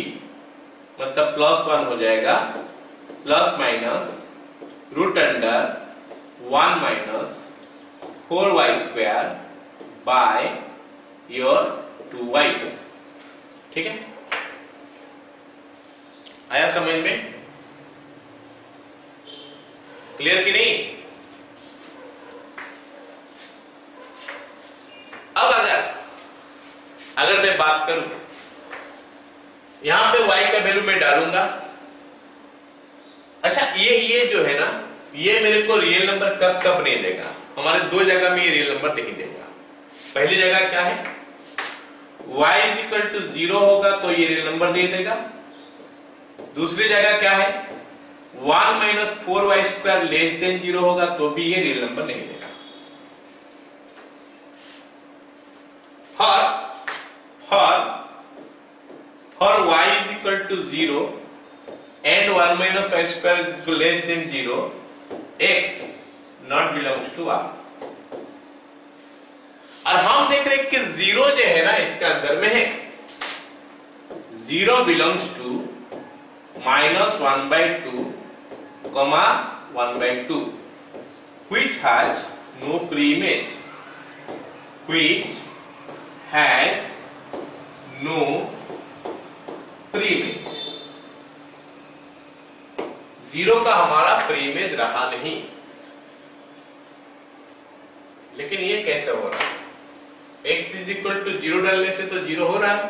मतलब +1 हो जाएगा, plus minus root under 1 minus 4y square by your 2y। ठीक है, आया समझ में? क्लियर कि नहीं? अब अगर मैं बात करूं, यहां पे y का वैल्यू मैं डालूंगा। अच्छा, ये जो है ना, ये मेरे को रियल नंबर कब नहीं देगा। हमारे दो जगह में ये रियल नंबर नहीं देगा। पहली जगह क्या है, y इज इक्वल टू 0 होगा तो ये रियल नंबर दे देगा। दूसरी जगह क्या है, 1 minus 4y square less then 0 होगा तो भी ये रियल नंबर नहीं देगा। for y is equal to 0 and 1 minus y square is equal less than 0, x not belongs to R। और हम देख रहे हैं कि 0 जो है ना इसके अंदर में है, 0 belongs to -1/2, 1/2 which has no pre-image, which has no प्रीइमेज। 0 का हमारा प्रीइमेज रहा नहीं। लेकिन ये कैसे हो रहा है, x इज इक्वल टू 0 डालने से तो 0 हो रहा है।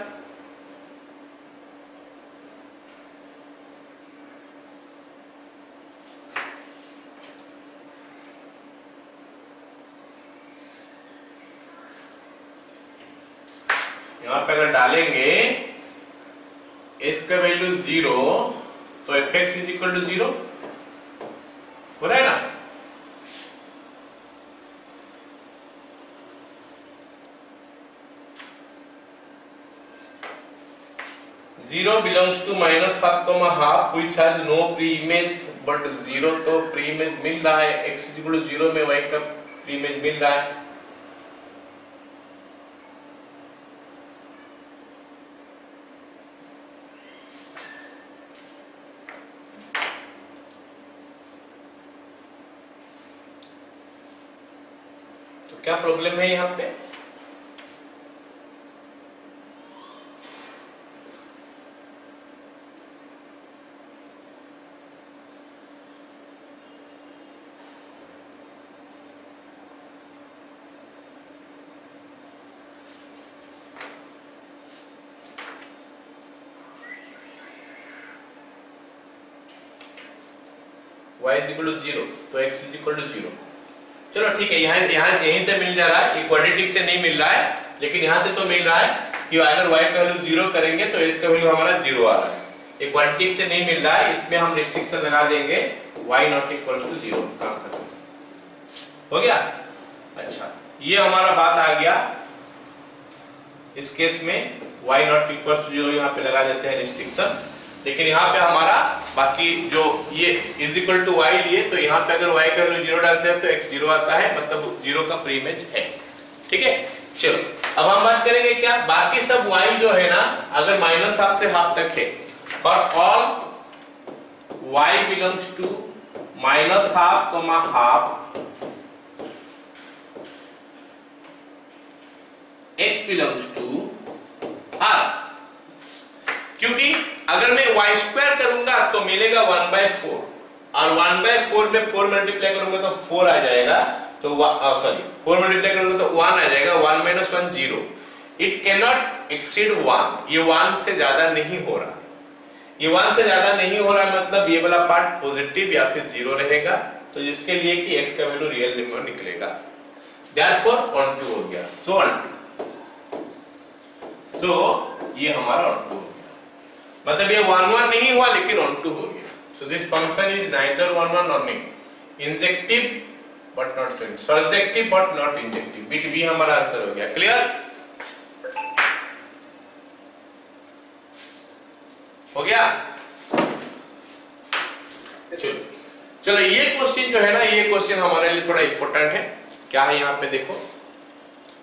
यहाँ पे अगर डालेंगे s का वैल्यू 0 तो fx इज इक्वल टू 0 हो रहा है ना। Zero belongs to minus half comma half which has no pre-image but 0 तो pre-image मिल रहा है, x is equal to 0 में y का pre-image मिल रहा है। तो क्या प्रॉब्लम है यहाँ पे? y is equal to 0 तो x is equal to 0। चलो ठीक है, यहाँ यहीं से मिल जा रहा है, क्वाड्रेटिक से नहीं मिल रहा है, लेकिन यहाँ से तो मिल रहा है कि अगर y का वैल्यू 0 करेंगे तो s का वैल्यू हमारा 0 आ रहा है। ये क्वाड्रेटिक से नहीं मिल रहा है, इसमें हम रिस्ट्रिक्शन लगा देंगे y नॉट इक्वल टू 0। काम खत्म हो गया। अच्छा, ये हमारा बात आ गया। इस केस में y नॉट इक्वल टू 0 यहाँ पे लगा देते हैं रिस्ट्रिक्शन, लेकिन यहाँ पे हमारा बाकी जो ये इज इक्वल टू वाई लिए, तो यहाँ पे अगर y का वैल्यू 0 डालते हैं तो x 0 आता है, मतलब 0 का प्रीइमेज है। ठीक है, चलो अब हम बात करेंगे क्या, बाकी सब y जो है ना अगर माइनस हाफ से हाफ तक है, for all y belongs to minus half comma half, x belongs to half. क्योंकि अगर मैं y स्क्वायर करूंगा तो मिलेगा 1/4 और 1/4 में 4 मल्टीप्लाई करूंगा तो 4 आ जाएगा, तो सॉरी 4 मल्टीप्लाई करूंगा तो 1 आ जाएगा, 1 - 1 0। इट कैन नॉट एक्सीड 1, ये 1 से ज्यादा नहीं हो रहा, ये 1 से ज्यादा नहीं हो रहा मतलब ये वाला पार्ट पॉजिटिव या फिर 0 रहेगा, तो जिसके लिए कि x का वैल्यू रियल नंबर निकलेगा। देयरफॉर ऑन टू हो गया, सो ऑन टू, सो ये हमारा ऑन टू, मतलब ये 1 1 नहीं हुआ लेकिन ऑन टू हो गया। So this function is neither 1 1 nor नहीं, injective but not friend, surjective but not injective, bit be हमारा आंसर हो गया। क्लियर हो गया। चलो ये क्वेश्चन जो है ना, ये क्वेश्चन हमारे लिए थोड़ा इंपॉर्टेंट है। क्या है यहाँ पे देखो,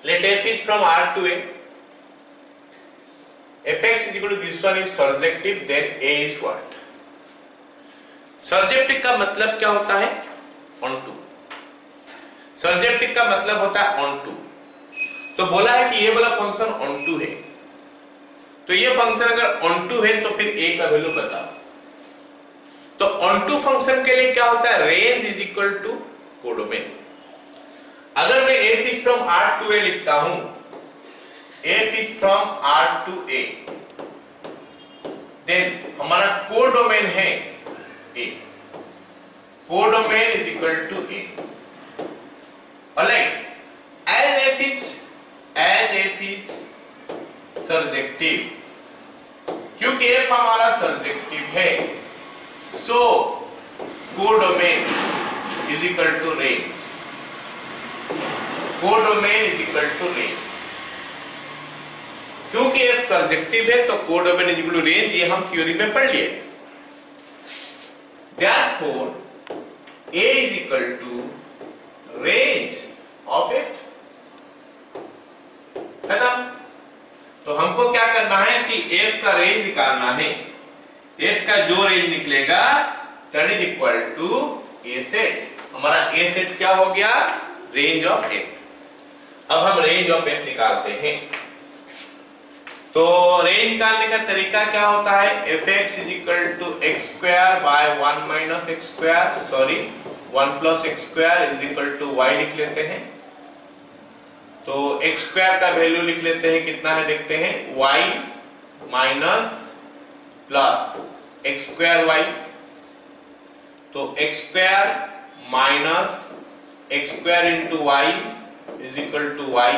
late f is from R to A, fx is equal to this one is surjective, then A is what? Surjective का मतलब क्या होता है? On to. सर्जेक्टिव का मतलब होता है ऑन टू। तो बोला है कि ये वाला फंक्शन ऑन टू है, तो ये फंक्शन अगर ऑन टू है तो फिर A का वैल्यू बताओ। तो ऑन टू फंक्शन के लिए क्या होता है? Range is equal to codomain. अगर मैं f is from R to A लिखता हूं, f is from R to A, then हमारा कोडोमेन है A, codomain is equal to A। Alright, as f is surjective, क्योंकि f हमारा सर्जेक्टिव है, so codomain is equal to range, codomain is equal to range. क्योंकि f सर्जेक्टिव है तो codomain is equal to range, ये हम थ्योरी में पढ़ लिए। Therefore A is equal to range of f। खत्म। तो हमको क्या करना है कि f का रेंज निकालना है। f का जो रेंज निकलेगा that is equal to A set. हमारा A सेट क्या हो गया? Range of f। अब हम रेंज ऑफ f निकालते हैं। तो रेंज निकालने का तरीका क्या होता है? fx is equal to x square by 1 minus x square, sorry 1 plus x square is equal to y लिख लेते हैं। तो x square का वैल्यू लिख लेते हैं, कितना है देखते हैं, y minus plus x square y, तो x square minus x square into y is equal to y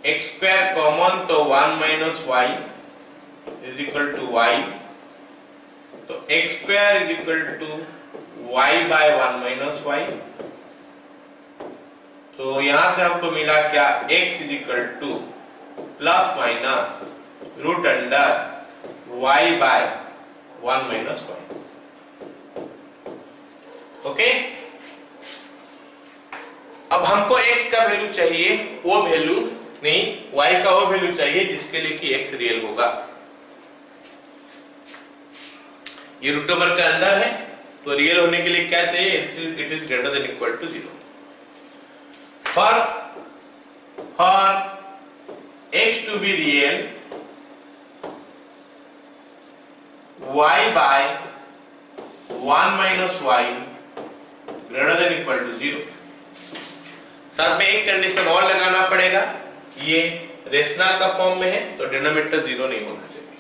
x square common तो 1 minus y is equal to y, तो x square is equal to y by 1 minus y. तो यहां से हमको मिला क्या, x is equal to plus minus root under y by 1 minus y. Okay, अब हमको x का वैल्यू चाहिए, वो वैल्यू नहीं, y का वो वैल्यू चाहिए जिसके लिए कि x रियल होगा। ये रूट ओवर के अंदर है, तो रियल होने के लिए क्या चाहिए, it is greater than equal to 0। For x to be real, y by 1 minus y greater than equal to 0। साथ में एक कंडीशन और लगाना पड़ेगा, ये रेशनल का फॉर्म में है तो डिनोमिनेटर 0 नहीं होना चाहिए।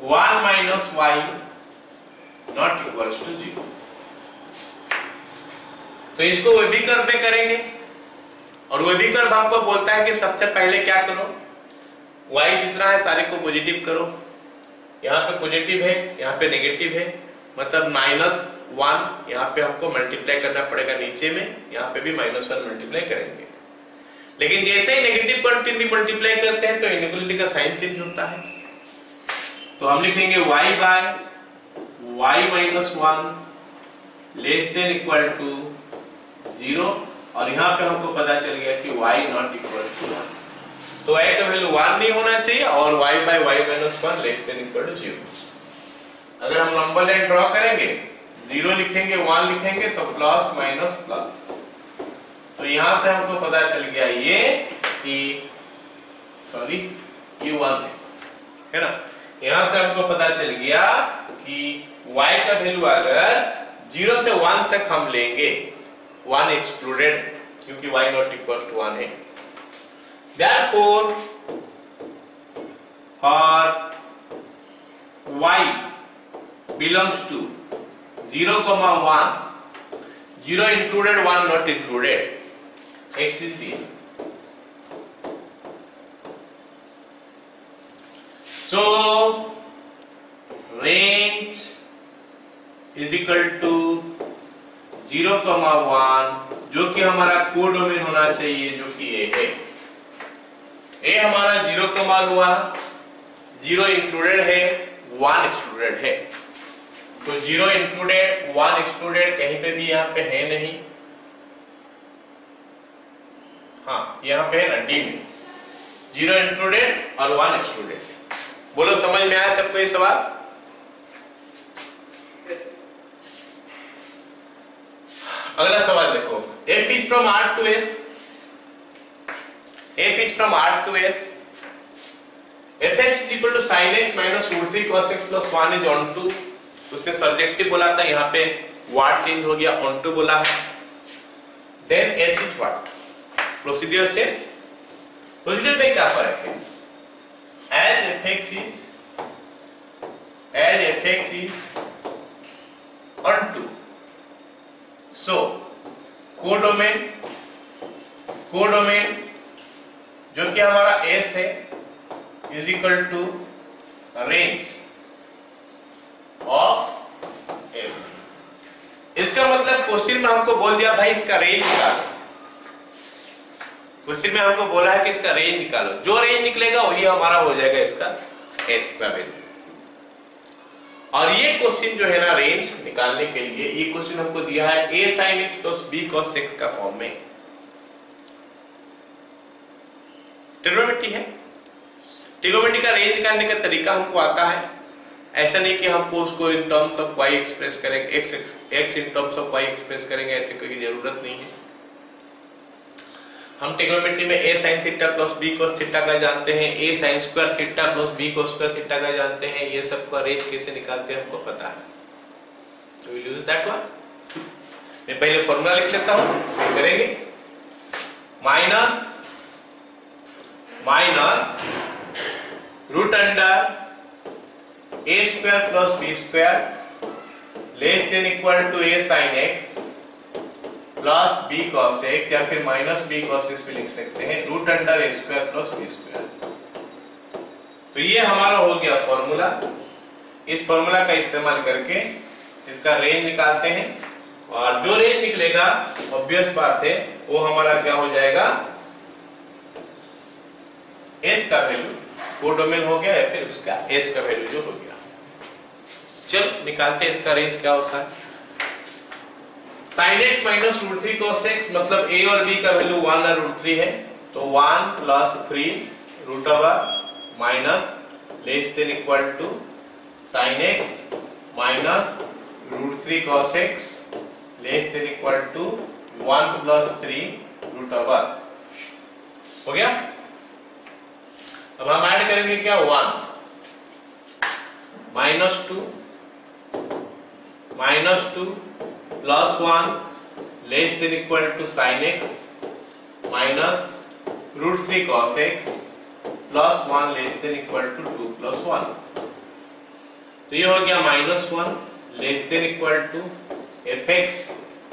1 minus y not equals to 0। तो इसको वेबी कर्व में करेंगे, और वेबी कर्व हमको बोलता है कि सबसे पहले क्या करो, y जितना है सारे को पॉजिटिव करो। यहाँ पे पॉजिटिव है, यहाँ पे नेगेटिव है, मतलब -1 यहाँ पे हमको मल्टीप्लाई करना पड़ेगा नीचे में, यहाँ पे भी -1 मल्टीप्लाई करेंगे। लेकिन जैसे ही नेगेटिव क्वांटिटी मल्टीप्लाई करते हैं तो इनइक्वालिटी का साइन चेंज होता है। तो हम लिखेंगे y by y minus 1 less than equal to 0, और यहाँ पे हमको पता चल गया कि y नॉट इक्वल टू 1। तो y का वैल्यू 1 नहीं होना चाहिए और y by y minus 1 less than equal to 0। अगर हम नंबर लाइन ड्रॉ करेंगे, 0 लिखेंगे 1 लिखेंगे तो प्लस माइनस प्लस। तो यहां से हमको पता चल गया ये कि ये 1 है ना। यहां से हमको पता चल गया कि y का वैल्यू अगर 0 से 1 तक हम लेंगे, 1 एक्सक्लूडेड क्योंकि y नॉट इक्वल टू 1 है। Therefore for y belongs to 0, 1, 0 included, 1 not included, x is real. So range is equal to 0, 1, जो कि हमारा कोडोमेन होना चाहिए, जो कि a है। a हमारा 0 का मान हुआ, 0 इंक्लूडेड है, 1 एक्सक्लूडेड है। तो 0 इंक्लूडेड 1 एक्सक्लूडेड कहीं पे भी यहाँ पे है नहीं। हाँ यहाँ पे है ना, डी में 0 इंक्लूडेड और 1 एक्सक्लूडेड। बोलो समझ में आया सबको ये सवाल? अगला सवाल देखो, f is from R to S, f is from R to S, fx is equal to sin x minus root 3 cos x plus 1 is onto, उसमें सब्जेक्टिव बोला था, यहाँ पे वर्ड चेंज हो गया, onto बोला है। Then S is what? Procedure से प्रोसीड्यूर में क्या फर्क है? As fx is onto, so codomain जो कि हमारा S है is equal to range of f। इसका मतलब क्वेश्चन में हमको बोल दिया भाई इसका रेंज निकालो। क्वेश्चन में हमको बोला है कि इसका रेंज निकालो, जो रेंज निकलेगा वही हमारा हो जाएगा इसका S का वैल्यू। और ये क्वेश्चन जो है ना रेंज निकालने के लिए, ये क्वेश्चन हमको दिया है a sin x plus b cos x का फॉर्म में। ट्रिग्नोमेट्री है, ट्रिग्नोमेट्री का रेंज निकालने का तरीका हमको आता है। ऐसा नहीं कि हमको उसको इन टर्म्स ऑफ y एक्सप्रेस करेंगे, x in terms of y express करेंगे, ऐसे कोई जरूरत नहीं है। हम ट्रिग्नोमेट्री में a sin theta plus b cos theta का जानते हैं, a sin square theta plus b cos square theta का जानते हैं। ये सब का रेंज कैसे निकालते हैं हमको पता है, तो विल यूज दैट वन। मैं पहले फॉर्मूला लिख लेता हूं, करेंगे minus root under a square plus b square less than equal to a sin x plus b cos x या फिर माइनस बी कॉस एक्स भी लिख सकते हैं, रूट अंडर ए स्क्वायर प्लस बी स्क्वायर। तो ये हमारा हो गया फॉर्मूला। इस फॉर्मूला का इस्तेमाल करके इसका रेंज निकालते हैं, और जो रेंज निकलेगा ऑब्वियस बात है वो हमारा क्या हो जाएगा, एस का वैल्यू, वो डोमेन हो गया या फिर उसका एस का वैल्यू जो हो गया। चलो निकालते हैं इसका रेंज क्या होता है। sin x minus root 3 cos x, मतलब a और b का वैल्यू 1 और रूट 3 है, तो 1 plus 3 root over minus less than equal to sin x minus root 3 cos x less than equal to 1 plus 3 root over. हो गया। अब हम ऐड करेंगे क्या, 1 minus 2 plus 1 less than equal to sin x minus root 3 cos x plus 1 less than equal to 2 plus 1। तो ये हो गया -1 less than equal to fx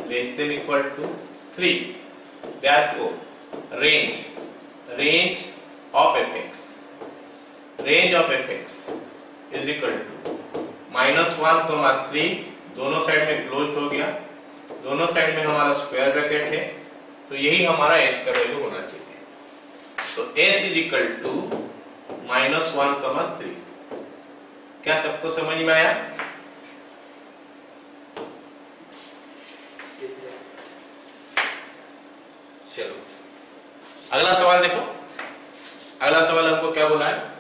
less than equal to 3। Therefore range of fx is equal to -1, 3, दोनों साइड में क्लोज्ड हो गया, दोनों साइड में हमारा स्क्वायर ब्रैकेट है, तो यही हमारा s का वैल्यू होना चाहिए। तो s इज इक्वल टू -1, 3। क्या सबको समझ में आया? चलो अगला सवाल देखो। अगला सवाल हमको क्या बोला है,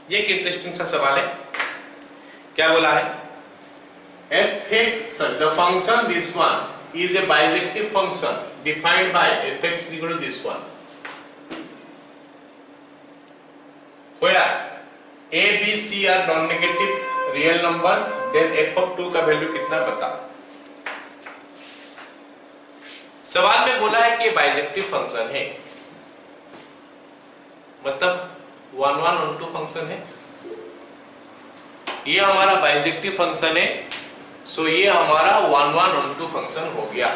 ये एक इंटरेस्टिंग सा सवाल है। क्या बोला है, fx, the function this one is a bijective function defined by fx equal to this one, where a b c are non-negative real numbers, then f of 2 का वैल्यू कितना बताओ। सवाल में बोला है कि ये बाइजेक्टिव फंक्शन है, मतलब 1 1 1 2 फंक्शन है, ये हमारा बाइजेक्टिव फंक्शन है, सो ये हमारा 1 1 1 2 फंक्शन हो गया।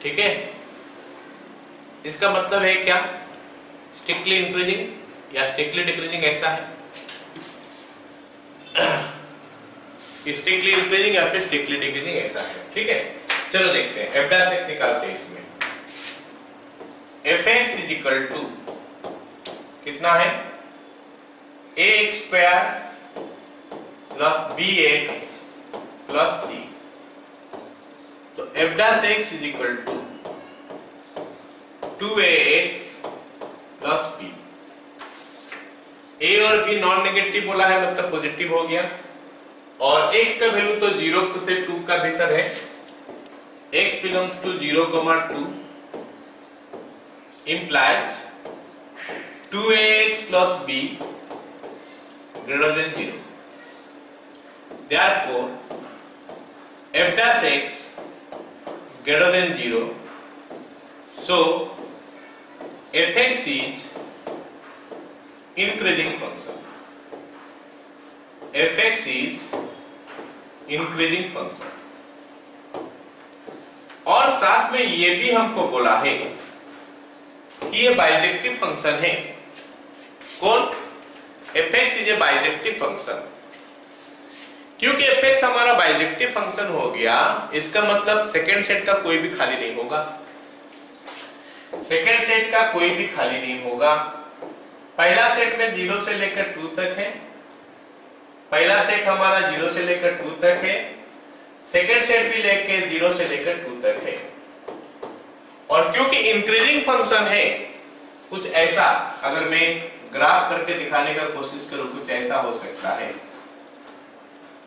ठीक है, इसका मतलब है क्या, स्ट्रिक्टली इंक्रीजिंग या स्ट्रिक्टली डिक्रीजिंग, ऐसा है, स्ट्रिक्टली इंक्रीजिंग या फिर स्ट्रिक्टली डिक्रीजिंग, ऐसा है। ठीक है, चलो देखते हैं, f डैश x निकालते हैं। इसमें fx इज इक्वल टू कितना है, ax square plus bx plus c, तो f dash x is equal to 2ax plus b। a और b नॉन नेगेटिव बोला है, मतलब पॉजिटिव हो गया, और x का वैल्यू तो 0 से 2 का भीतर है, x belongs to 0, 2 implies 2ax plus b greater than 0. Therefore, f dash x greater than 0. So, fx is increasing function. fx is increasing function. और साथ में ये भी हमको बोला है कि ये बाइजेक्टिव फंक्शन है। कौन, fx is a bijective function. क्योंकि fx हमारा बाइजेक्टिव फंक्शन हो गया, इसका मतलब सेकेंड सेट का कोई भी खाली नहीं होगा, सेकेंड सेट का कोई भी खाली नहीं होगा। पहला सेट में 0 से लेकर 2 तक है, पहला सेट हमारा 0 से लेकर 2 तक है, सेकेंड सेट भी लेके 0 से लेकर 2 तक है। और क्योंकि इंक्रीजिंग फंक्शन है, कुछ ऐसा अगर मैं ग्राफ करके दिखाने का कोशिश करूं, कुछ ऐसा हो सकता है,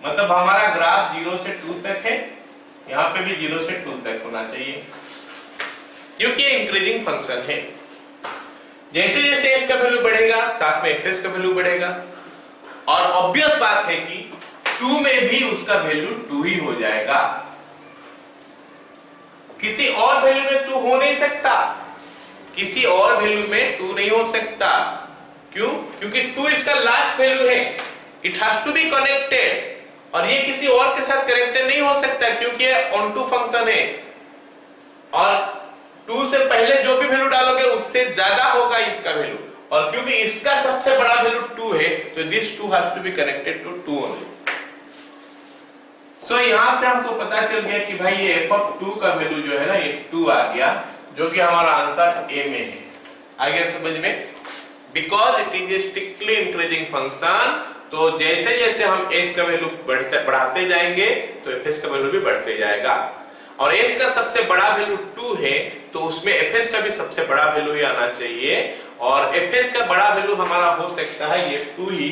मतलब हमारा ग्राफ 0 से 2 तक है, यहाँ पे भी 0 से 2 तक होना चाहिए, क्योंकि ये इंक्रीजिंग फंक्शन है। जैसे जैसे इसका वैल्यू बढ़ेगा, साथ में fx का वैल्यू बढ़ेगा, और ऑब्वियस बात है कि 2 में भी उसका वैल्यू 2 ही हो जाएगा, किसी और वैल्यू में 2 हो नहीं सकता, किसी और वैल्यू में 2 नहीं हो सकता। क्यों? क्योंकि 2 इसका लास्ट वैल्यू है, it has to be connected, और ये किसी और के साथ कनेक्टेड नहीं हो सकता क्योंकि ये ऑन टू फंक्शन है और 2 से पहले जो भी वैल्यू डालोगे उससे ज्यादा होगा इसका वैल्यू, और क्योंकि इसका सबसे बड़ा वैल्यू 2 है तो this 2 has to be connected to 2 only. So यहां से हमको पता चल गया कि भाई ये f(2) का वैल्यू जो है ना ये 2 आ गया, जो कि हमारा आंसर ए में है। आ गया समझ में? Because it is A strictly increasing function, तो जैसे जैसे हम s का वैल्यू बढ़ाते जाएंगे तो fs का वैल्यू भी बढ़ते जाएगा, और s का सबसे बड़ा वैल्यू 2 है तो उसमें fs का भी सबसे बड़ा वैल्यू ही आना चाहिए, और fs का बड़ा वैल्यू हमारा हो सकता है ये 2 ही,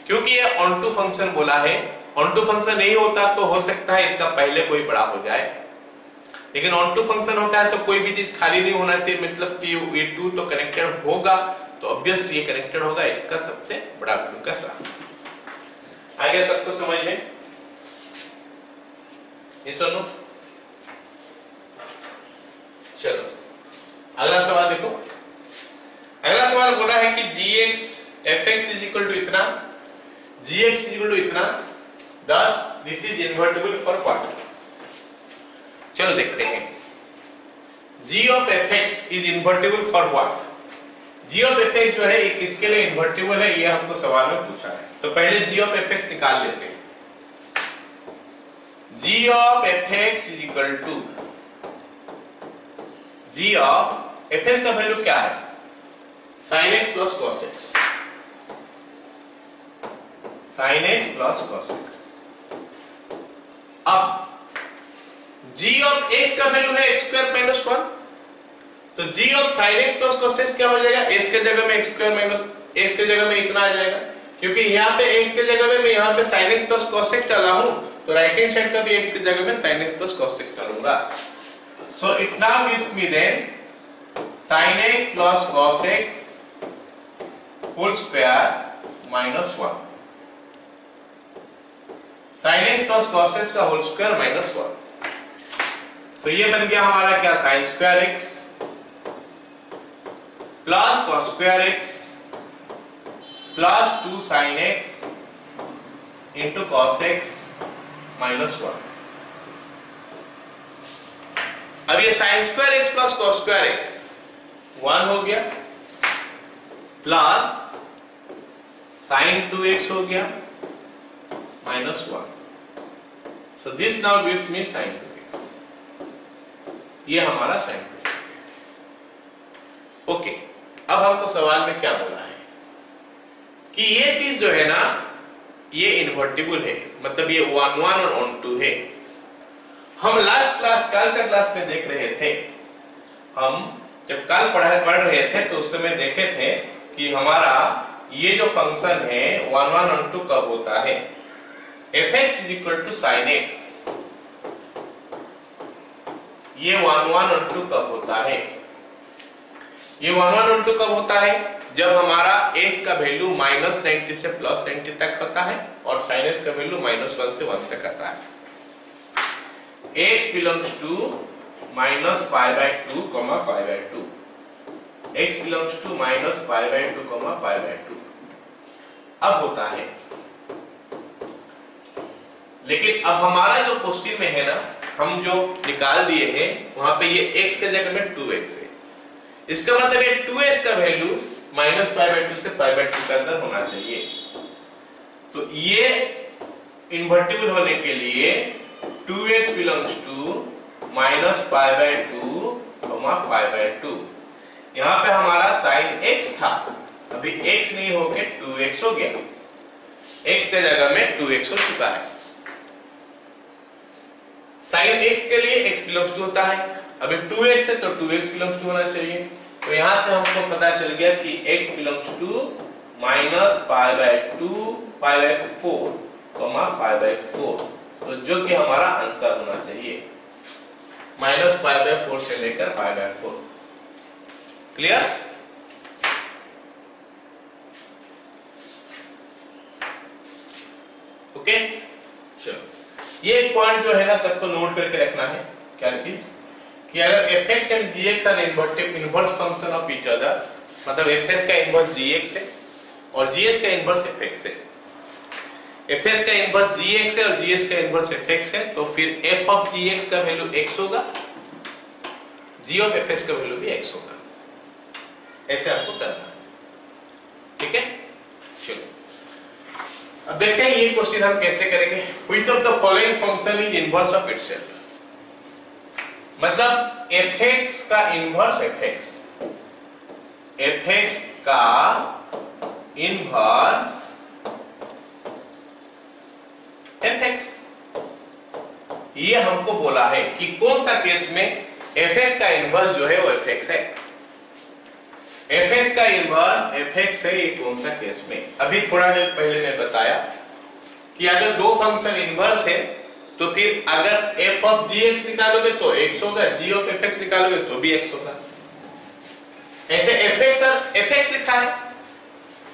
क्योंकि ये ऑन टू फंक्शन बोला है। ऑन टू फंक्शन नहीं होता तो हो सकता है इसका पहले कोई बड़ा हो जाए, लेकिन ऑन टू फंक्शन होता है तो कोई भी चीज खाली नहीं होना चाहिए, मतलब कि ये 2 तो कनेक्टेड होगा, तो ऑब्वियसली ये कनेक्टेड होगा इसका सबसे बड़ा वैल्यू के साथ। आ गया सबको समझ में? ये सुनो, चलो अगला सवाल देखो। अगला सवाल बोला है कि gx fx is equal to इतना, gx इज इक्वल टू इतना, thus this is invertible for what? चलो देखते हैं। g of fx is invertible for what? g of fx जो है ये किसके लिए इन्वर्टिबल है, ये हमको सवाल में पूछा है। तो पहले g of fx निकाल लेते हैं। g of fx is equal to g of fx का वैल्यू क्या है? sin x plus cos x, sin x plus cos x। अब g of x का वैल्यू है x स्क्वायर माइनस 1, तो g of sin x plus cos x क्या हो जाएगा? x के जगह में x स्क्वायर माइनस x के जगह में इतना आ जाएगा, क्योंकि यहाँ पे x के जगह में मैं यहाँ पे sin x plus cos x डाला हूँ, तो राइट हैंड साइड का भी x के जगह में sin x plus cos x डालूंगा। So it now gives me then sin x plus cos x whole square minus 1, sin x plus cos x का होल स्क्वायर माइनस 1। सो ये बन गया हमारा क्या? sin square x plus cos square x plus 2 sin x into cos x minus 1। अब ये sin square x plus cos square x 1 हो गया, प्लस sin 2x हो गया minus 1. So this now gives me sin 2x. ये हमारा sin 2x. ओके, अब हमको सवाल में क्या बोला है कि ये चीज जो है ना ये इन्वर्टिबल है, मतलब ये 1 1 और ऑन 2 है। हम लास्ट क्लास कल का क्लास में देख रहे थे, हम जब कल पढ़ रहे थे तो उस समय देखे थे कि हमारा ये जो फंक्शन है 1 1 और 2 कब होता है? fx is equal to sin x, ये 1 1 और 2 कब होता है? ये 1 1 और 2 कब होता है? जब हमारा x का वैल्यू -90 से +90 तक होता है और sin x का वैल्यू -1 से 1 तक आता है। x belongs to -π/2, π/2, x belongs to -π/2, π/2 अब होता है। लेकिन अब हमारा जो क्वेश्चन में है ना, हम जो निकाल दिए हैं वहां पे ये x के जगह में 2x है, इसका मतलब ये 2x का वैल्यू -π/2 से π/2 के अंदर होना चाहिए। तो ये इन्वर्टिबल होने के लिए 2x belongs to -π/2, π/2। यहाँ पे हमारा sin x था, अभी x नहीं होके 2x हो गया, x के जगह में 2x हो चुका है। sin x के लिए x belongs to होता है, अभी 2x है तो 2x belongs to होना चाहिए। तो यहाँ से हमको पता चल गया कि x belongs to -π/2, π/4, π/4, तो जो कि हमारा आंसर होना चाहिए -π/4 से लेकर π/4। क्लियर? ओके, चलो ये एक पॉइंट जो है ना सबको नोट करके रखना है। क्या चीज कि अगर fx and gx are inverse function of each other, मतलब fx का इनवर्स gx है और gx का इनवर्स fx है, fs का इनवर्स gx है और gs का इनवर्स fx है, तो फिर f ऑफ gx का वैल्यू x होगा, g ऑफ fs का वैल्यू भी x होगा। ऐसे आपको करना है, ठीक है। चलो अब देखते हैं ये क्वेश्चन हम कैसे करेंगे। Which of the following function is inverse of itself, मतलब fx का इनवर्स fx का इनवर्स fx, ये हमको बोला है कि कौन सा केस में fx का इनवर्स जो है वो fx है। fx का इनवर्स fx है, ये कौन सा केस में। अभी थोड़ा देर पहले मैं बताया कि अगर दो फंक्शन इनवर्स है तो फिर अगर f ऑफ gx निकालोगे तो x होगा, g ऑफ fx निकालोगे तो भी x होगा। ऐसे fx और fx लिखा है,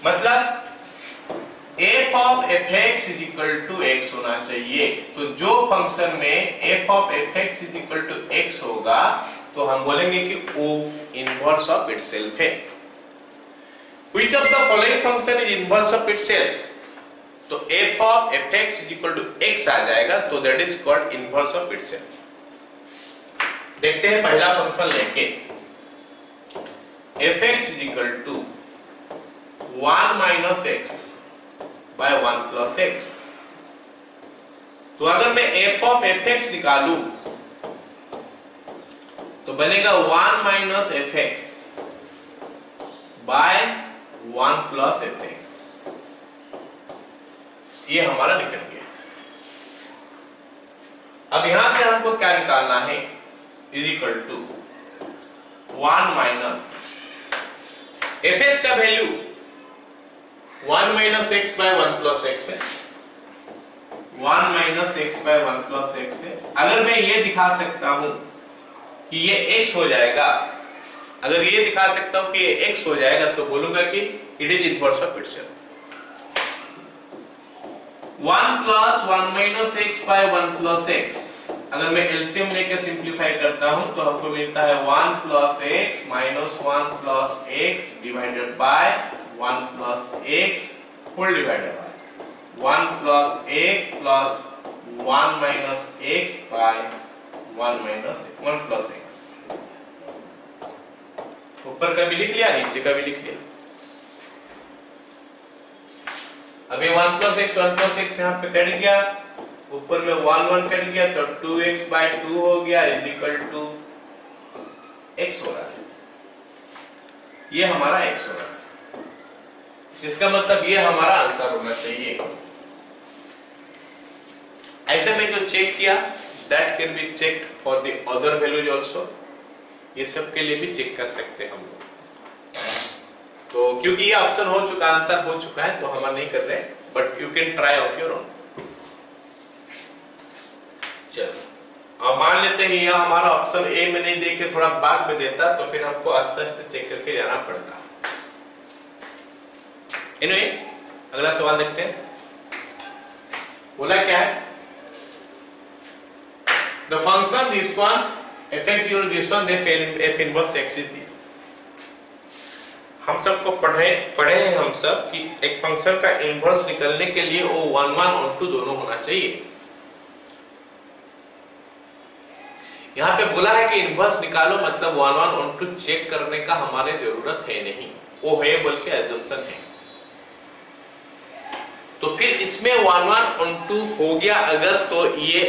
मतलब f of fx is equal to x होना चाहिए। तो जो फंक्शन में f of fx is equal to x होगा तो हम बोलेंगे कि वो इनवर्स ऑफ इटसेल्फ है। Which of the following function is inverse of itself, तो f of fx is equal to x आ जाएगा, तो that is called inverse of itself. देखते हैं पहला फंक्शन लेके, fx is equal to 1 minus x by 1 plus x। तो अगर मैं f ऑफ fx निकालूं तो बनेगा 1 minus fx by 1 plus fx, ये हमारा निकल गया। अब यहां से हमको क्या निकालना है, is equal to 1 minus fx का value 1 minus x by 1 plus x है, 1 minus x by 1 plus x है। अगर मैं ये दिखा सकता हूं कि ये x हो जाएगा, अगर ये दिखा सकता हूं कि ये x हो जाएगा तो बोलूंगा कि it is inverse of itself. 1 plus 1 minus x by 1 plus x, अगर मैं एलसीएम लेके सिंपलीफाई करता हूं तो हमको मिलता है 1 plus x minus 1 plus x divided by 1 plus x whole divided by 1 plus x plus 1 minus x by 1 minus 1 plus x। ऊपर का भी लिख लिया, नीचे का भी लिख लिया। अभी 1 प्लस x यहाँ पे कट गया, ऊपर में 1 कट गया तो 2x बाय 2 हो गया इज इक्वल टू x हो रहा है, ये हमारा x हो रहा है। इसका मतलब ये हमारा आंसर होना चाहिए। ऐसे में जो चेक किया that can be checked for the other values also, ये सब के लिए भी चेक कर सकते हैं हम लोग। तो क्योंकि ये ऑप्शन हो चुका, आंसर हो चुका है तो हम नहीं कर रहे, but you can try of your own. चलो अब मान लेते हैं यह हमारा ऑप्शन ए में नहीं दे के थोड़ा बाद में देता तो फिर हमको आस्ते आस्ते चेक करके जाना पड़ता। एनीवे अगला सवाल देखते हैं। बोला क्या है, the function this one fx equal to this one, then f inverse x is this। हम सबको पढ़े हैं हम सब कि एक फंक्शन का इनवर्स निकलने के लिए वो 1 1 और 2 दोनों होना चाहिए। यहाँ पे बोला है कि इनवर्स निकालो, मतलब 1 1 और 2 चेक करने का हमारे जरूरत है नहीं, वो है बोल के एजम्पशन है। तो फिर इसमें 1 1 और 2 हो गया अगर, तो ये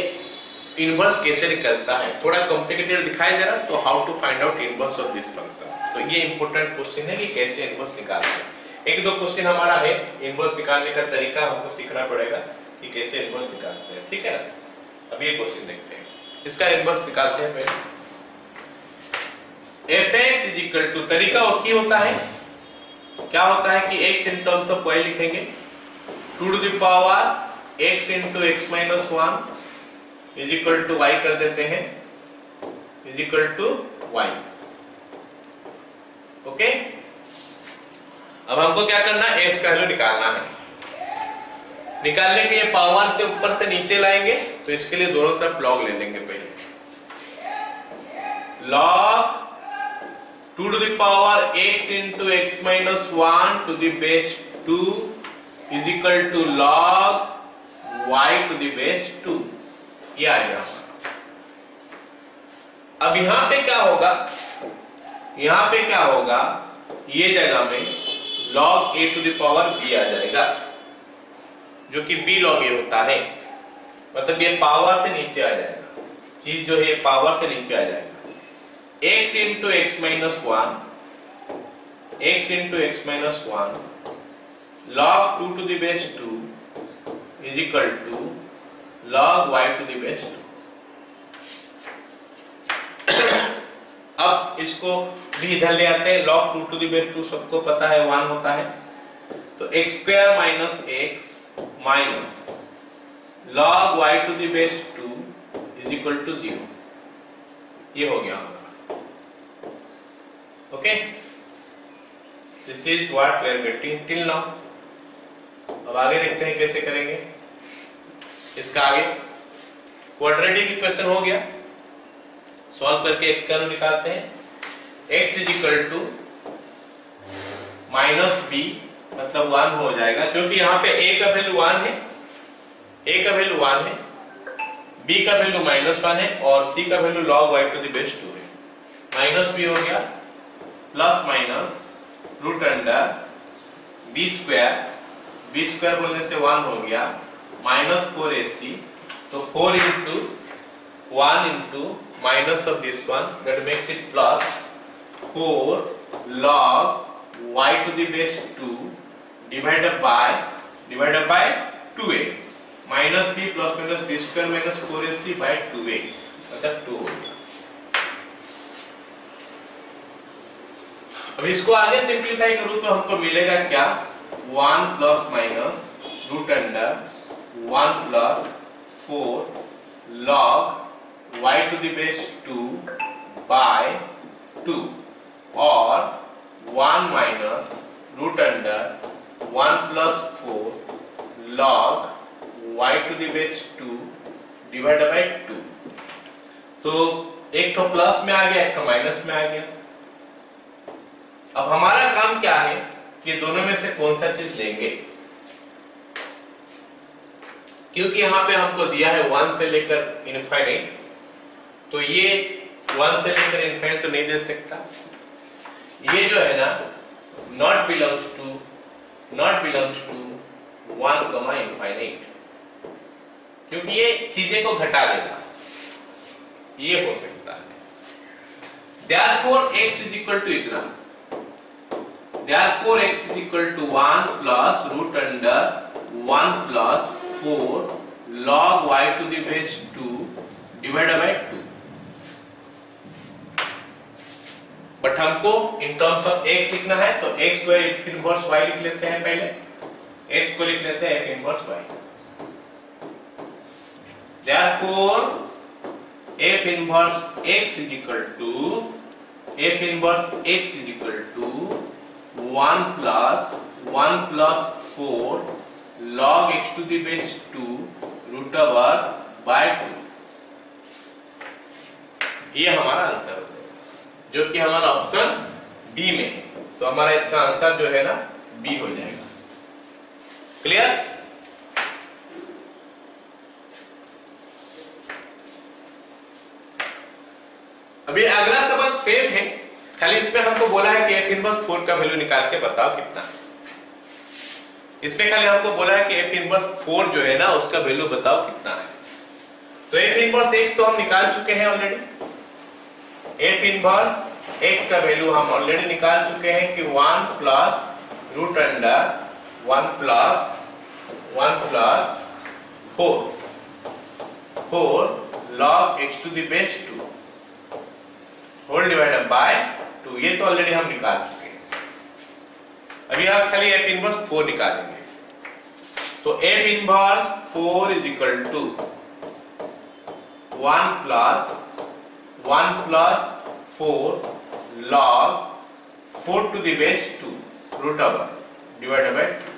इनवर्स कैसे निकलता है, थोड़ा कॉम्प्लिकेटेड दिखाई दे रहा, तो how to find out inverse of this function. तो ये इंपॉर्टेंट क्वेश्चन है कि कैसे इनवर्स निकालते हैं। एक दो क्वेश्चन हमारा है, इनवर्स निकालने का तरीका हमको सीखना पड़ेगा कि कैसे इनवर्स निकालते हैं, ठीक है ना। अब ये क्वेश्चन देखते हैं, इसका इनवर्स निकालते हैं पहले। fx इज इक्वल टू, तरीका की होता है, क्या होता है कि x in terms of y लिखेंगे, 2 to the power x into x minus 1 is equal to y कर देते हैं, is equal to y। Okay, अब हमको क्या करना है, x का वैल्यू निकालना है। निकालने के लिए पावर से ऊपर से नीचे लाएंगे, तो इसके लिए दोनों तरफ लॉग ले लेंगे। पहले log 2 to the power x into x minus 1 to the base 2 is equal to log y to the base 2, ये आ गया हमारा। अब यहां पे क्या होगा, यहां पे क्या होगा, ये जगह में log a to the power b आ जाएगा, जो कि b log a होता है, मतलब ये पावर से नीचे आ जाएगा, चीज जो है ये पावर से नीचे आ जाएगा। x into x minus 1, x into x minus 1 log 2 to the base 2 is equal to log y to the base 2। अब इसको भी इधर ले आते हैं, log 2 to the base 2 सबको पता है 1 होता है, तो x square minus x minus log y to the base 2 is equal to 0, ये हो गया हमारा। Okay, this is what we are getting till now. अब आगे देखते हैं कैसे करेंगे इसका। आगे क्वाड्रेटिक इक्वेशन हो गया, सॉल्व करके x का निकालते हैं। x is equal to minus b, मतलब 1 हो जाएगा, क्योंकि यहाँ पे a का वैल्यू 1 है, a का वैल्यू 1 है, b का वैल्यू -1 है और c का value log y to the base 2 है। माइनस b हो गया, plus minus root under b square बोलने से 1 हो गया, माइनस 4ac, तो 4 into 1 into minus of this one, that makes it plus 4 log y to the base 2 divided by 2a, minus b plus minus b square minus 4ac by 2a, मतलब 2 हो गया। अब इसको आगे सिंप्लीफाई करूं तो हमको मिलेगा क्या, 1 plus minus root under 1 plus 4 log y to the base 2 by 2 और 1 minus root under 1 plus 4 log y to the base 2 divided by 2। तो एक तो प्लस में आ गया, एक तो माइनस में आ गया। अब हमारा काम क्या है कि दोनों में से कौन सा चीज लेंगे, क्योंकि यहां पे हमको दिया है 1 से लेकर इनफाइनाइट, तो ये 1 से लेकर इनफाइनाइट तो नहीं दे सकता। ये जो है ना not belongs to 1 comma infinite, क्योंकि ये चीजें को घटा देगा, ये हो सकता है। therefore x is equal to इतना, therefore x is equal to 1 plus root under 1 plus 4 log y to the base 2 divided by 2। But हमको इन टर्म्स ऑफ x लिखना है, तो x को f इनवर्स y लिख लेते हैं, पहले x को लिख लेते हैं f inverse y। therefore f inverse x is equal to 1 plus 4 log x to the base 2 root over by 2। ये हमारा आंसर हो जाएगा, जो कि हमारा ऑप्शन बी में है, तो हमारा इसका आंसर जो है ना बी हो जाएगा। क्लियर? अभी अगला सवाल सेम है, खाली इसमें हमको बोला है कि f इनवर्स 4 का वैल्यू निकाल के बताओ कितना है। इसमें खाली हमको बोला है कि f इनवर्स 4 जो है ना उसका वैल्यू बताओ कितना है। तो f इनवर्स x तो हम निकाल चुके हैं ऑलरेडी, f इनवर्स x का वैल्यू हम ऑलरेडी निकाल चुके हैं कि 1 plus root under 1 plus 4 log x to the base 2 whole divided by 2, ये तो ऑलरेडी हम निकाल चुके हैं। अभी आप खाली f इनवर्स 4 निकालेंगे, तो f inverse 4 is equal to 1 plus 4 log 4 to the base 2 root over divided by 2।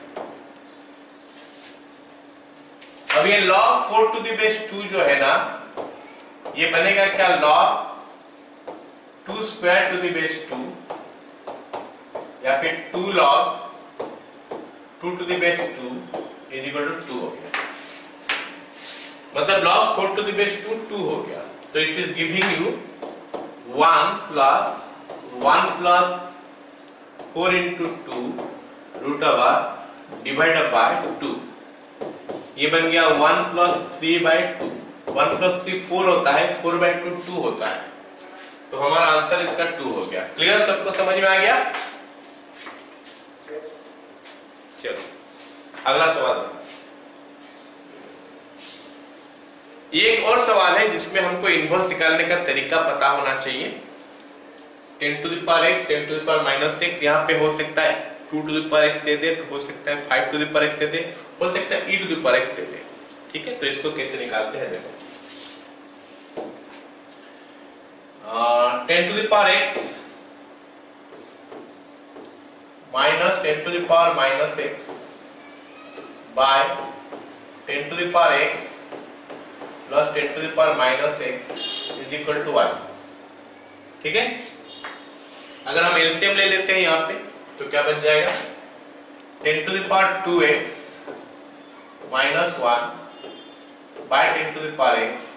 अब ये log 4 to the base 2 जो है ना, ये बनेगा क्या, log 2 square to the base 2 या फिर 2 log 2 to the base 2 is equal to 2 हो गया। मतलब log 4 to the base 2 हो गया, तो it is giving you 1 plus 4 into 2 root over divided by 2, ये बन गया 1 plus 3 by 2, 1 plus 3 4 होता है, 4 by 2 2 होता है, तो हमारा आंसर इसका 2 हो गया। क्लियर, सबको समझ में आ गया? चलो अगला सवाल। ये एक और सवाल है जिसमें हमको इनवर्स निकालने का तरीका पता होना चाहिए। 10 to the power x, 10 to the power minus 6, यहाँ पे हो सकता है 2 to the power x दे दे, हो सकता है 5 to the power x दे दे, हो सकता है e to the power x दे दे। ठीक है, तो इसको कैसे निकालते हैं देखो। 10 to the power x minus 10 to the power minus x by 10 to the power x plus 10 to the power minus x is equal to 1। ठीक है, अगर हम एलसीएम ले लेते हैं यहाँ पे तो क्या बन जाएगा? 10 to the power 2x minus 1 by 10 to the power x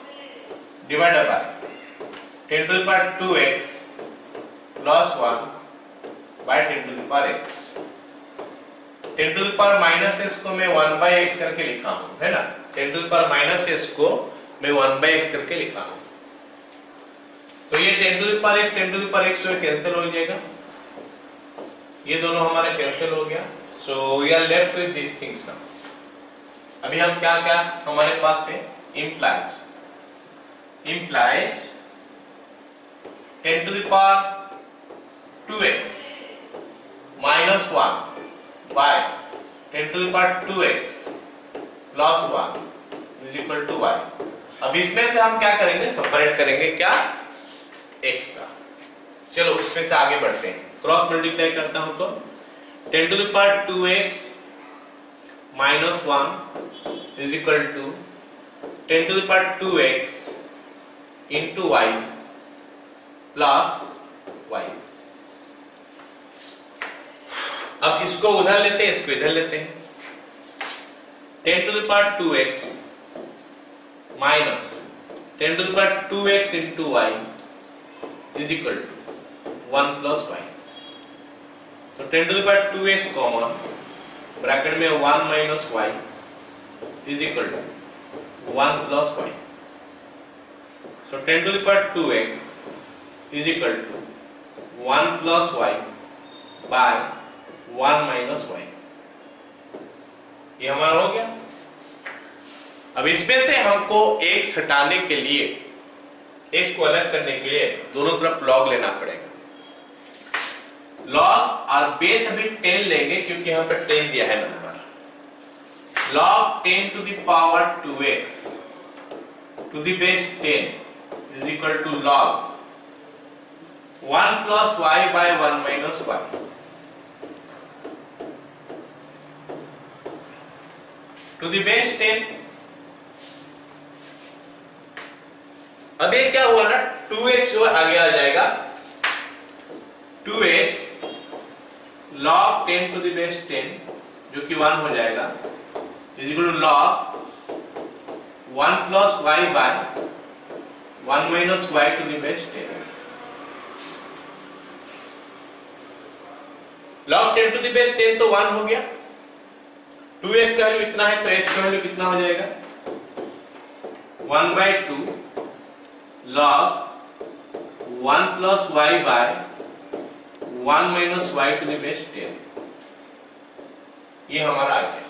divided by 10 to the power 2x plus 1 by 10 to the power x। 10 to the power minus s को मैं 1 by x करके लिखा हूँ, है ना? 10 to the power minus s को मैं 1 by x करके लिखा हूँ, तो ये 10 to the power x 10 to the power x जो है कैंसिल हो जाएगा, ये दोनों हमारे कैंसिल हो गया। So we are left with this things now. अभी हम क्या क्या हमारे पास है? implies 10 to the power 2x minus 1 by 10 to the power 2x plus 1 is equal to y। अब इसमें से हम क्या करेंगे? सेपरेट करेंगे क्या? x का। चलो उसमें से आगे बढ़ते हैं। क्रॉस मल्टीप्लाई करता हूं तो 10 to the power 2x minus 1 is equal to 10 to the power 2x into y plus y। अब इसको उधर लेते हैं, इसको इधर लेते हैं। 10 to the power 2x minus 10 to the power 2x into y is equal to 1 plus y। तो 10 to the power 2x common, bracket में 1 minus y is equal to 1 plus y। So 10 to the power 2x is equal to 1 plus y by 1 minus y। ये हमारा हो गया। अब इसमें से हमको x हटाने के लिए, x को अलग करने के लिए दोनों तरफ log लेना पड़ेगा। log और बेस अभी 10 लेंगे क्योंकि यहाँ पर 10 दिया है number. log 10 to the power 2x to the base 10 is equal to log 1 plus y by 1 minus y। to the base 10। अब ये क्या हुआ ना, 2x जो आगे आ जाएगा, 2x log 10 to the base 10 जो कि 1 हो जाएगा is equal to log 1 plus y by 1 minus y to the base 10। log 10 to the base 10 तो 1 हो गया, 2x का वैल्यू इतना है तो x का वैल्यू कितना हो जाएगा? 1 by 2 log 1 plus y by 1 minus y to the base 10। ये हमारा आ गया।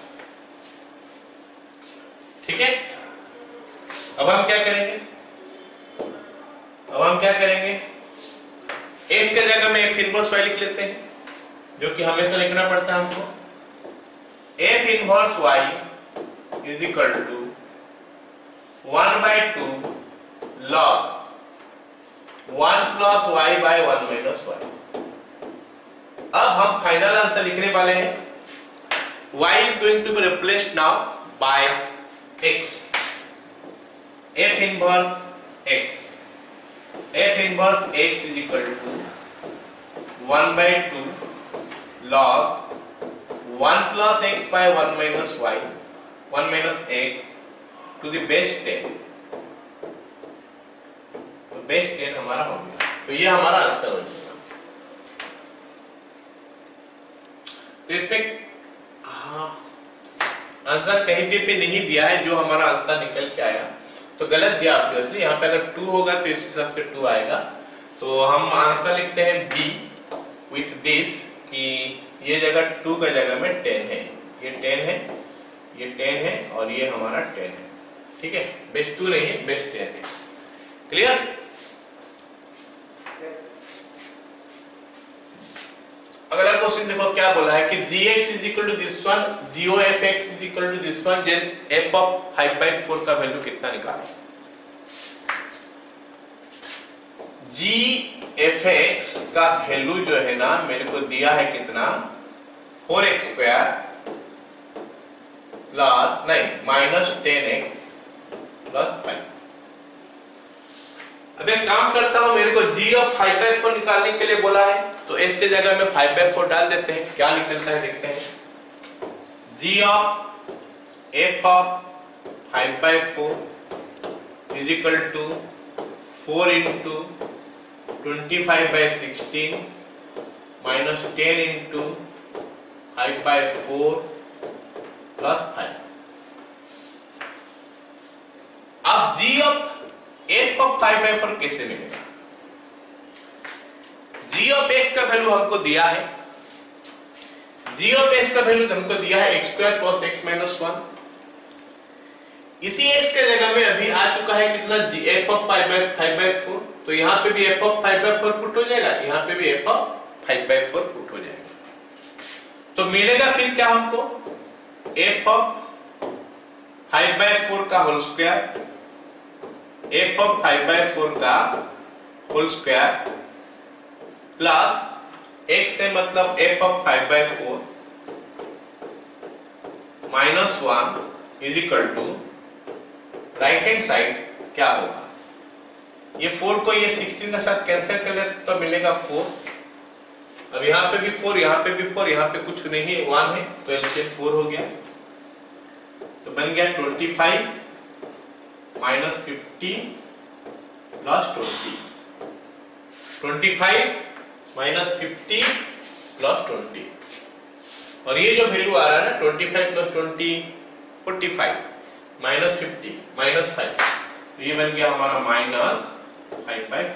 ठीक है, अब हम क्या करेंगे? x के जगह में f इनवर्स y लिख लेते हैं, जो कि हमेशा लिखना पड़ता है हमको। f inverse y is equal to 1 by 2 log 1 plus y by 1 minus y। अब हम फाइनल आंसर लिखने वाले हैं। y is going to be replaced now by x। f inverse x is equal to 1 by 2 log 1 plus x by 1 minus y, 1 minus x to the base 10, तो बेस 10 हमारा हो गया। तो ये हमारा आंसर हो जाएगा। तो इसमें आंसर कहीं पे नहीं दिया है जो हमारा आंसर निकल के आया, तो गलत दिया आपने। इसलिए यहाँ पे अगर 2 होगा तो इस हिसाब से 2 आएगा। तो हम आंसर लिखते हैं बी विथ दिस कि ये जगह 2 का जगह में 10 है, ये 10 है, ये 10 है और ये हमारा 10 है। ठीक है, बेस 2 नहीं है, बेस 10 है। क्लियर? अगला क्वेश्चन देखो क्या बोला है कि gx is equal to this one, gofx is equal to this one, then f of 5/4 का वैल्यू कितना निकालो। gfx का वैल्यू जो है ना मेरे को दिया है कितना, 4x स्क्वायर प्लस नहीं माइनस 10x प्लस 5। अब एक काम करता हूं, मेरे को g ऑफ 5/4 निकालने के लिए बोला है, तो s के जगह में 5/4 डाल देते हैं, क्या निकलता है देखते हैं। g of f of 5/4 is equal to 4 into 25/16 minus 10 into 5/4 plus 5। अब g ऑफ f ऑफ 5/4 कैसे मिलेगा? g ऑफ x का वैल्यू हमको दिया है, g ऑफ x का वैल्यू हमको दिया है x square plus x minus 1। इसी x के जगह में अभी आ चुका है कितना, g f ऑफ 5/4, तो यहाँ पे भी f ऑफ 5/4 पुट हो जाएगा, यहाँ पे भी f ऑफ 5/4 पुट हो जाएगा। तो मिलेगा फिर क्या हमको, f ऑफ 5/4 का होल स्क्वायर, f ऑफ 5/4 का होल स्क्वायर प्लस x है मतलब f of 5/4 minus 1 is equal to right hand side क्या होगा, ये 4 को ये 16 के साथ कैंसिल कर लेते तो मिलेगा 4। अब यहाँ पे भी 4, यहाँ पे भी 4, यहाँ पे कुछ नहीं है 1 है, तो एलसीएम 4 हो गया, तो बन गया 25 माइनस 50 प्लस 20, 25 माइनस 50 प्लस 20, और ये जो वैल्यू आ रहा है ना 25 प्लस 20 45 माइनस 50 माइनस 5, तो ये बन गया हमारा माइनस 5/4।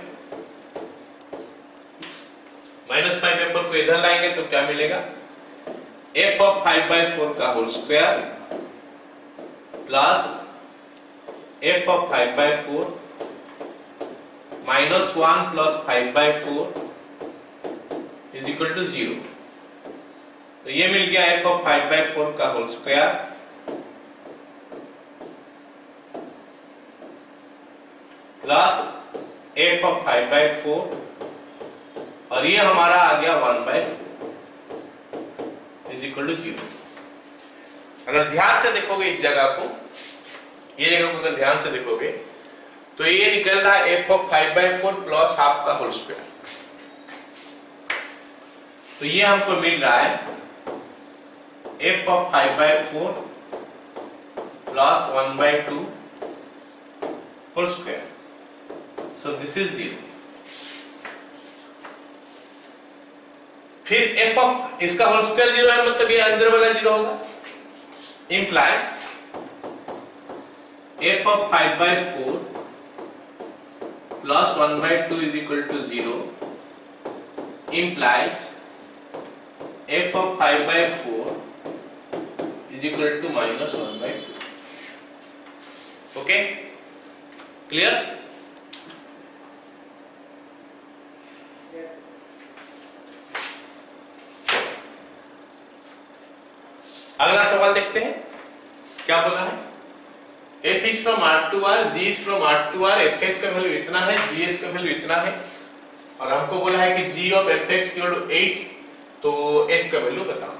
माइनस 5/4 को इधर लाएंगे तो क्या मिलेगा, f ऑफ 5/4 का whole square plus f of 5/4 minus 1 plus 5/4 is equal to 0। तो ये मिल गया f ऑफ 5/4 का whole square plus f of 5/4 और ये हमारा आ गया 1/4 इज इक्वल टू 0। अगर ध्यान से देखोगे इस जगह को, ये जगह को अगर ध्यान से देखोगे तो ये निकल रहा है f ऑफ 5/4 प्लस हाफ का होल स्क्वायर, तो ये हमको मिल रहा है f of 5/4 plus 1/2 whole square, so this is 0। फिर f ऑफ इसका होल स्क्वायर 0 है मतलब ये अंदर वाला 0 होगा, implies f of 5/4 plus 1/2 is equal to 0 implies f of 5/4 is equal to minus 1/2। Okay, clear? अगला सवाल देखते हैं क्या बोला है, f is from R to R, g is from R to R, fx का वैल्यू इतना है, gs का वैल्यू इतना है, और हमको बोला है कि g of fx equal to 8, तो s का वैल्यू बताओ।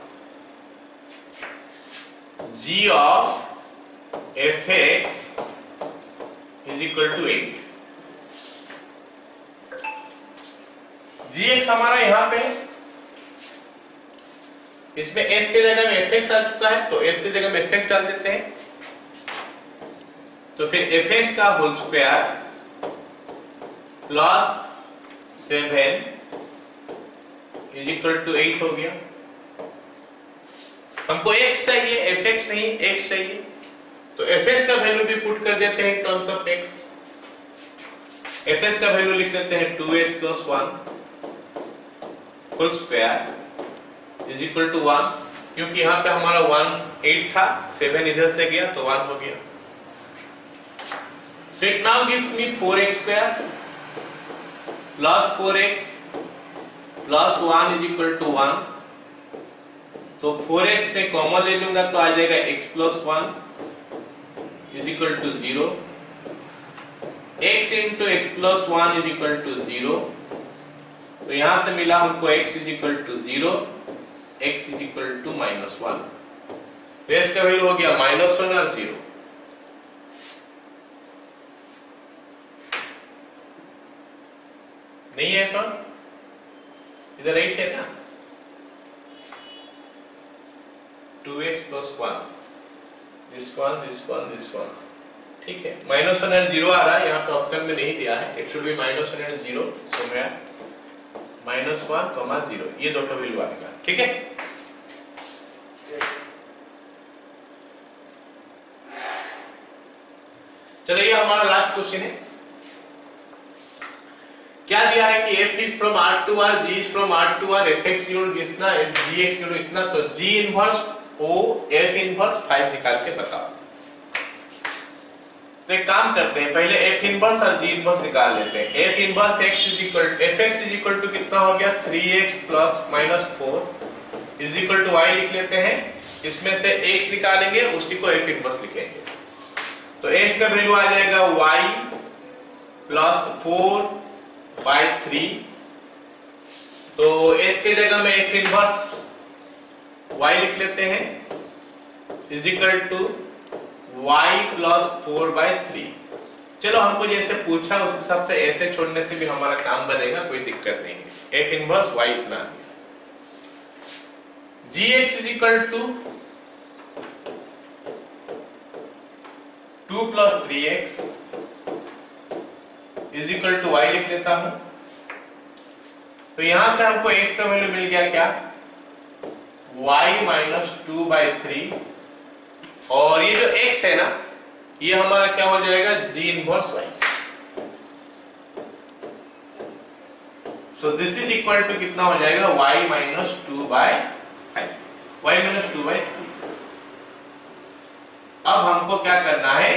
g of fx is equal to 8, gx हमारा यहाँ पे, इसमें s के जगह में fx आ चुका है, तो s की जगह में fx डाल देते हैं, तो फिर fx का whole square plus 7 is equal to 8 हो गया। हमको x चाहिए, fx नहीं x चाहिए, तो fx का वैल्यू भी पुट कर देते हैं टर्म्स ऑफ x। fx का वैल्यू लिख देते हैं 2x plus 1 whole square is equal to 1, क्योंकि यहाँ पे हमारा 1 8 था, 7 इधर से गया तो 1 हो गया। So it now gives me 4x square plus 4x plus 1 is equal to 1। तो 4x में कॉमन ले लूंगा तो आ जाएगा x plus 1 is equal to 0। x into x plus 1 is equal to 0। तो यहां से मिला हमको x is equal to 0, x is equal to -1। तो x का वैल्यू हो गया -1 और 0। नहीं है तो इधर 8 है ना, 2x plus 1 this one ठीक है। -1 और 0 आ रहा है, यहाँ पे ऑप्शन में नहीं दिया है, इट शुड बी -1 और 0, सो मैं -1, 0 ये दोनों वैल्यू आएगा, ठीक है। चलो ये हमारा लास्ट क्वेश्चन है। क्या दिया है कि f is from R to R, G is from R to R, fx unit इतना, gx यूनिट इतना, तो g inverse o f inverse 5 निकाल के बताओ। तो एक काम करते हैं, पहले f इनवर्स और g इनवर्स निकाल लेते हैं। f inverse x is equal fx is equal to कितना हो गया 3x plus -4 is equal to y लिख लेते हैं। इसमें से x निकालेंगे, उसी को f इनवर्स लिखेंगे। तो x का वैल्यू आ जाएगा y प्लस 4/3। तो s के जगह में f इनवर्स y लिख लेते हैं is equal to y plus 4/3। चलो हमको जैसे पूछा उस हिसाब से ऐसे छोड़ने से भी हमारा काम बनेगा, कोई दिक्कत नहीं है। f इनवर्स y इतना है। gx is equal to 2 plus 3x is equal to y लिख लेता हूं। तो यहां से हमको x का वैल्यू मिल गया क्या, y माइनस 2/3, और ये जो x है ना, ये हमारा क्या हो जाएगा g inverse y। So this is equal to कितना हो जाएगा y माइनस 2/5, y माइनस 2/3। अब हमको क्या करना है,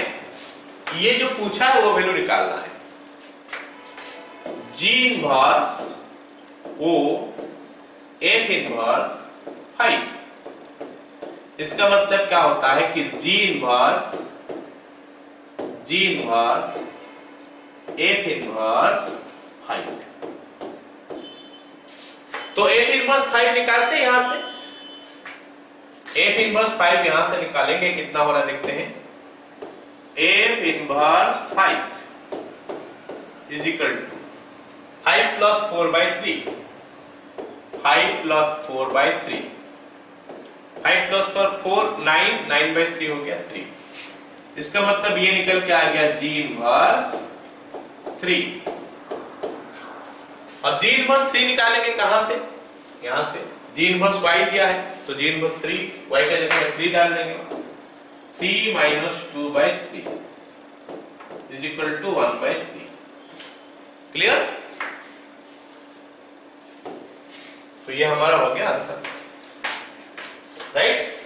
ये जो पूछा है वो वैल्यू निकालना है। g inverse o f inverse 5। इसका मतलब क्या होता है कि g इनवर्स f इनवर्स 5। तो f इनवर्स 5 निकालते हैं यहां से। f इनवर्स 5 यहां से निकालेंगे, कितना हो रहा है देखते हैं। f inverse 5 is equal to 5 plus 4/3, 5 plus 4/3, 5 plus 4 9, 9/3 हो गया 3। इसका मतलब ये निकल के आ गया g इनवर्स 3। अब g इनवर्स 3 निकालेंगे कहां से, यहां से। g इनवर्स y दिया है तो g इनवर्स 3, y का जगह 3 डाल देंगे। 3 minus 2/3 is equal to 1/3। Clear? तो ये हमारा हो गया आंसर, राइट।